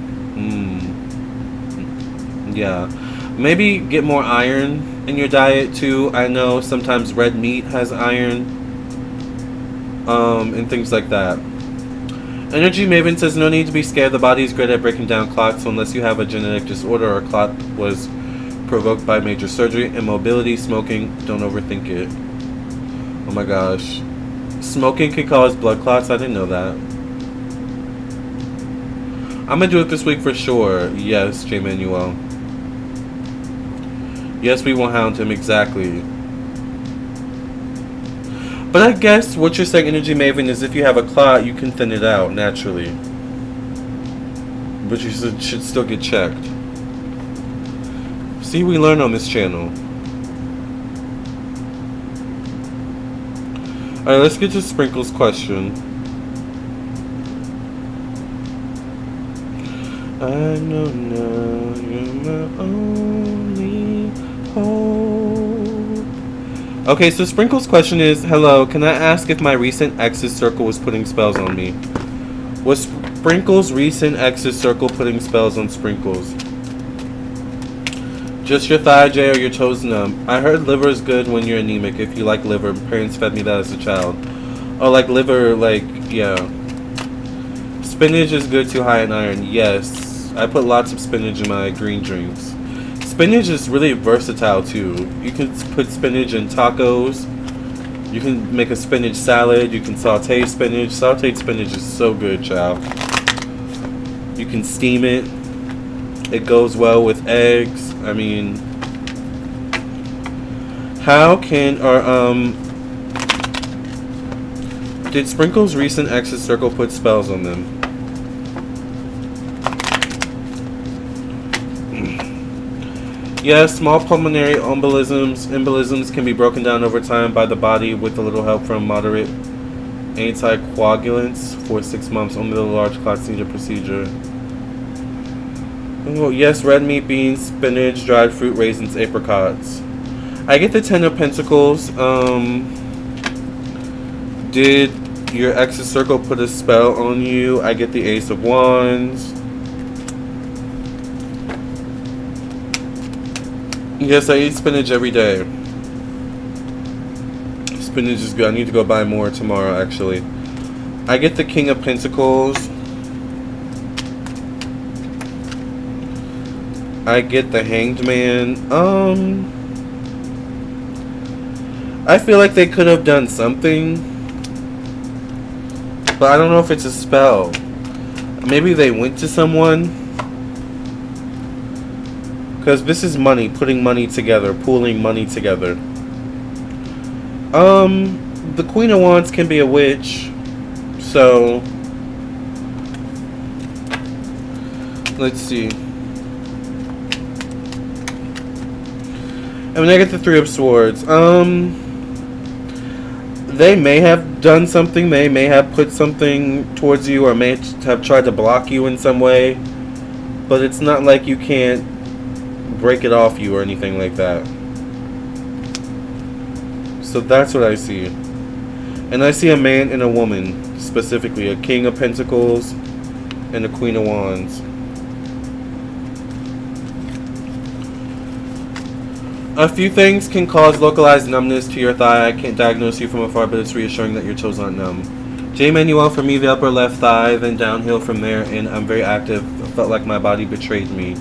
Yeah. Maybe get more iron in your diet too. I know sometimes red meat has iron. And things like that. Energy Maven says, no need to be scared. The body is great at breaking down clots, so unless you have a genetic disorder or a clot was provoked by major surgery, immobility, smoking, don't overthink it. Oh my gosh. Smoking can cause blood clots? I didn't know that. I'm gonna do it this week for sure. Yes, J Manuel. Yes, we will hound him, exactly. But I guess what you're saying, Energy Maven, is if you have a clot, you can thin it out naturally. But you should still get checked. See, we learn on this channel. Alright, let's get to Sprinkle's question. I know now you're my only hope. Okay, so Sprinkle's question is, hello, can I ask if my recent ex's circle was putting spells on me? Was Sprinkle's recent ex's circle putting spells on Sprinkles? Just your thigh, Jay, or your toes numb? I heard liver is good when you're anemic, if you like liver. Parents fed me that as a child. Oh, like liver, like, yeah. Spinach is good too high in iron. Yes. I put lots of spinach in my green drinks. Spinach is really versatile too. You can put spinach in tacos. You can make a spinach salad. You can saute spinach. Sauteed spinach is so good, child. You can steam it. It goes well with eggs. I mean, how can, did Sprinkle's recent ex's circle put spells on them? Yes, small pulmonary embolisms can be broken down over time by the body with a little help from moderate anticoagulants for 6 months. Only the large clots need a procedure. Oh, yes, red meat, beans, spinach, dried fruit, raisins, apricots. I get the 10 of Pentacles. Did your ex's circle put a spell on you? I get the Ace of Wands. Yes, I eat spinach every day. Spinach is good. I need to go buy more tomorrow, actually. I get the King of Pentacles. I get the Hanged Man. I feel like they could have done something, but I don't know if it's a spell. Maybe they went to someone. Because this is money, putting money together, pooling money together. The Queen of Wands can be a witch. So, let's see. I mean, I get the Three of Swords. They may have done something. They may have put something towards you, or may have tried to block you in some way. But it's not like you can't break it off you or anything like that. So that's what I see. And I see a man and a woman, specifically a King of Pentacles and a Queen of Wands. A few things can cause localized numbness to your thigh. I can't diagnose you from afar, but it's reassuring that your toes aren't numb. J. Manuel, for me, the upper left thigh, then downhill from there, and I'm very active. I felt like my body betrayed me.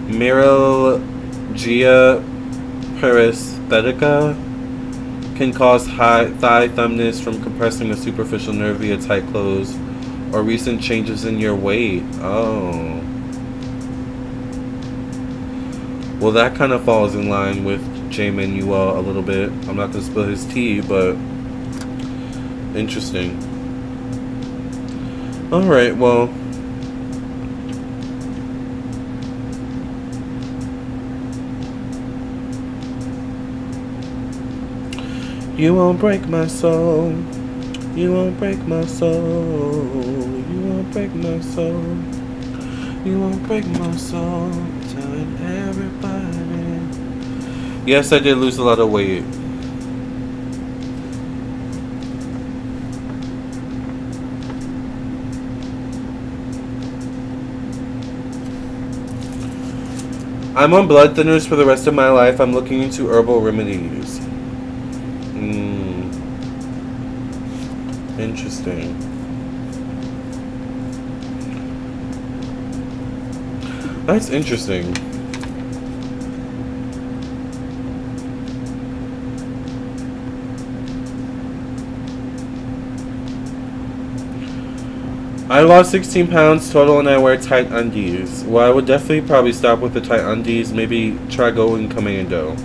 Myalgia paresthetica can cause thigh numbness from compressing a superficial nerve via tight clothes or recent changes in your weight. Oh. Well, that kind of falls in line with J. Manuel a little bit. I'm not going to spill his tea, but interesting. Alright, well. You won't break my soul. You won't break my soul. You won't break my soul. You won't break my soul. Telling everybody. Yes, I did lose a lot of weight. I'm on blood thinners for the rest of my life. I'm looking into herbal remedies. Interesting. That's interesting. I lost 16 pounds total and I wear tight undies. Well, I would definitely probably stop with the tight undies. Maybe try going commando.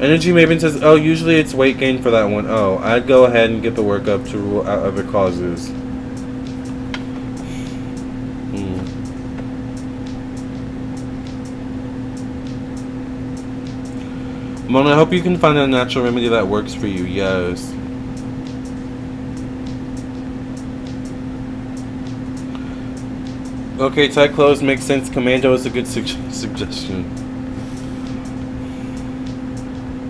Energy Maven says, oh, usually it's weight gain for that one. Oh, I'd go ahead and get the workup to rule out other causes. Mona, I hope you can find a natural remedy that works for you. Yes. Okay, tight clothes makes sense. Commando is a good suggestion.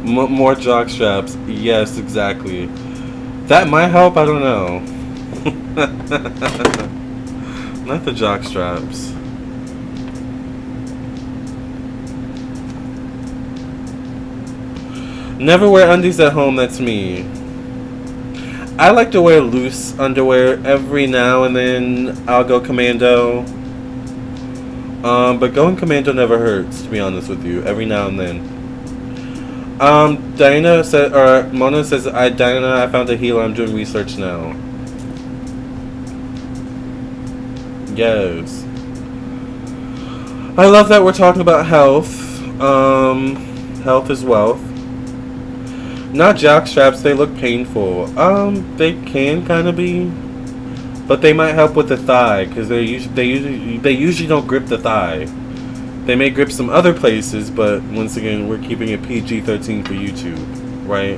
More jock straps. Yes, exactly. That might help. I don't know. Not the jock straps. Never wear undies at home. That's me. I like to wear loose underwear every now and then. I'll go commando. But going commando never hurts, to be honest with you. Every now and then. Diana said, or Mona says, Diana, I found a healer. I'm doing research now. Yes. I love that we're talking about health. Health is wealth. Not jock straps. They look painful. They can kind of be, but they might help with the thigh because they usually don't grip the thigh. They may grip some other places, but once again, we're keeping it PG-13 for YouTube, right?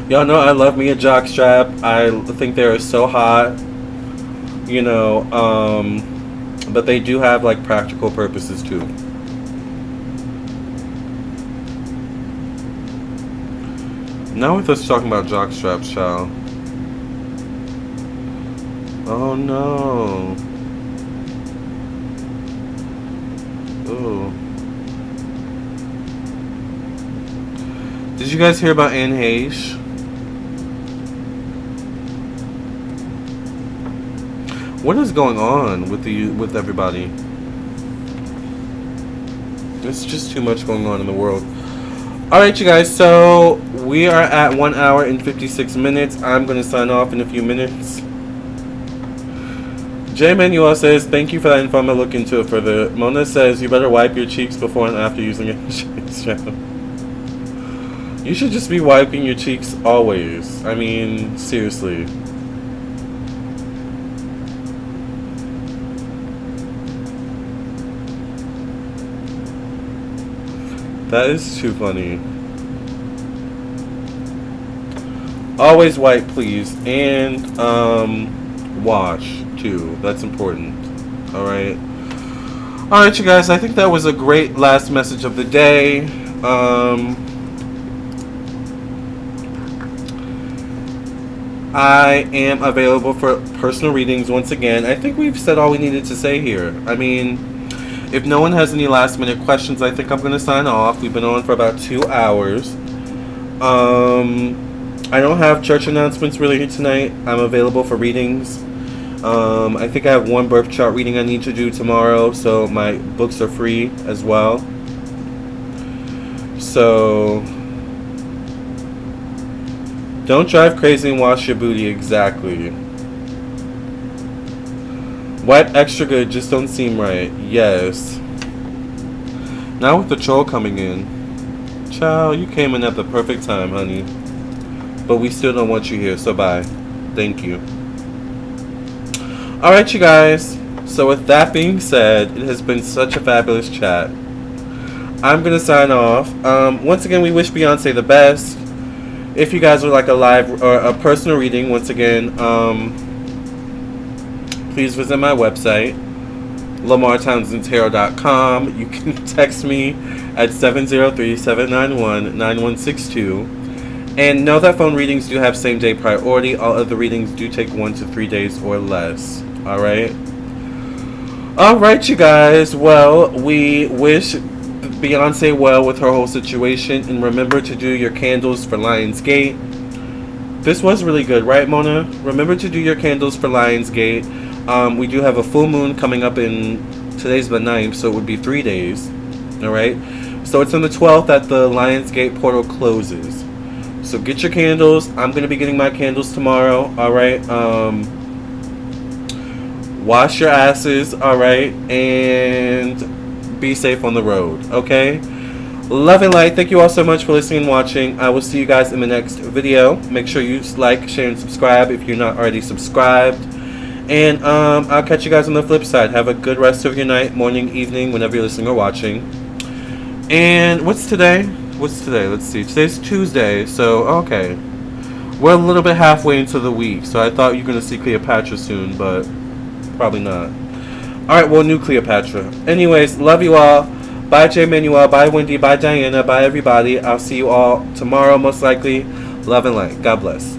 Y'all know I love me a jock strap. I think they're so hot, you know. But they do have like practical purposes too. Now with us talking about jock straps, child. Oh no. Ooh. Did you guys hear about Anne Heche? What is going on with everybody? It's just too much going on in the world. Alright, you guys, so we are at 1 hour and 56 minutes. I'm going to sign off in a few minutes. J Manuel says, thank you for that info. I'm going to look into it further. Mona says, you better wipe your cheeks before and after using it. You should just be wiping your cheeks always. I mean, seriously. That is too funny. Always wipe, please. And, wash, too. That's important. Alright? Alright, you guys. I think that was a great last message of the day. I am available for personal readings once again. I think we've said all we needed to say here. I mean, if no one has any last minute questions, I think I'm going to sign off. We've been on for about 2 hours. I don't have church announcements really tonight. I'm available for readings. I think I have one birth chart reading I need to do tomorrow, so my books are free as well. So don't drive crazy and wash your booty. Exactly. Wipe extra good, just don't seem right. Yes. Now with the troll coming in. Child, you came in at the perfect time, honey. But we still don't want you here, so bye. Thank you. Alright, you guys. So with that being said, it has been such a fabulous chat. I'm going to sign off. Once again, we wish Beyonce the best. If you guys would like a live or a personal reading, once again, please visit my website, lamarrtownsendtarot.com. You can text me at 703-791-9162. And know that phone readings do have same-day priority. All other readings do take 1 to 3 days or less. Alright? Alright, you guys. Well, we wish Beyonce well with her whole situation. And remember to do your candles for Lionsgate. This was really good, right, Mona? Remember to do your candles for Lionsgate. We do have a full moon coming up in... Today's the 9th, so it would be 3 days. Alright? So it's on the 12th that the Lionsgate portal closes. So get your candles. I'm going to be getting my candles tomorrow. Alright? Wash your asses. Alright? And be safe on the road. Okay? Love and light. Thank you all so much for listening and watching. I will see you guys in the next video. Make sure you like, share, and subscribe if you're not already subscribed. And I'll catch you guys on the flip side. Have a good rest of your night, morning, evening, whenever you're listening or watching. And what's today? What's today? Let's see. Today's Tuesday, so okay. We're a little bit halfway into the week, so I thought you were going to see Cleopatra soon, but probably not. Alright, well, new Cleopatra. Anyways, love you all. Bye, J. Manuel. Bye, Wendy. Bye, Diana. Bye, everybody. I'll see you all tomorrow, most likely. Love and light. God bless.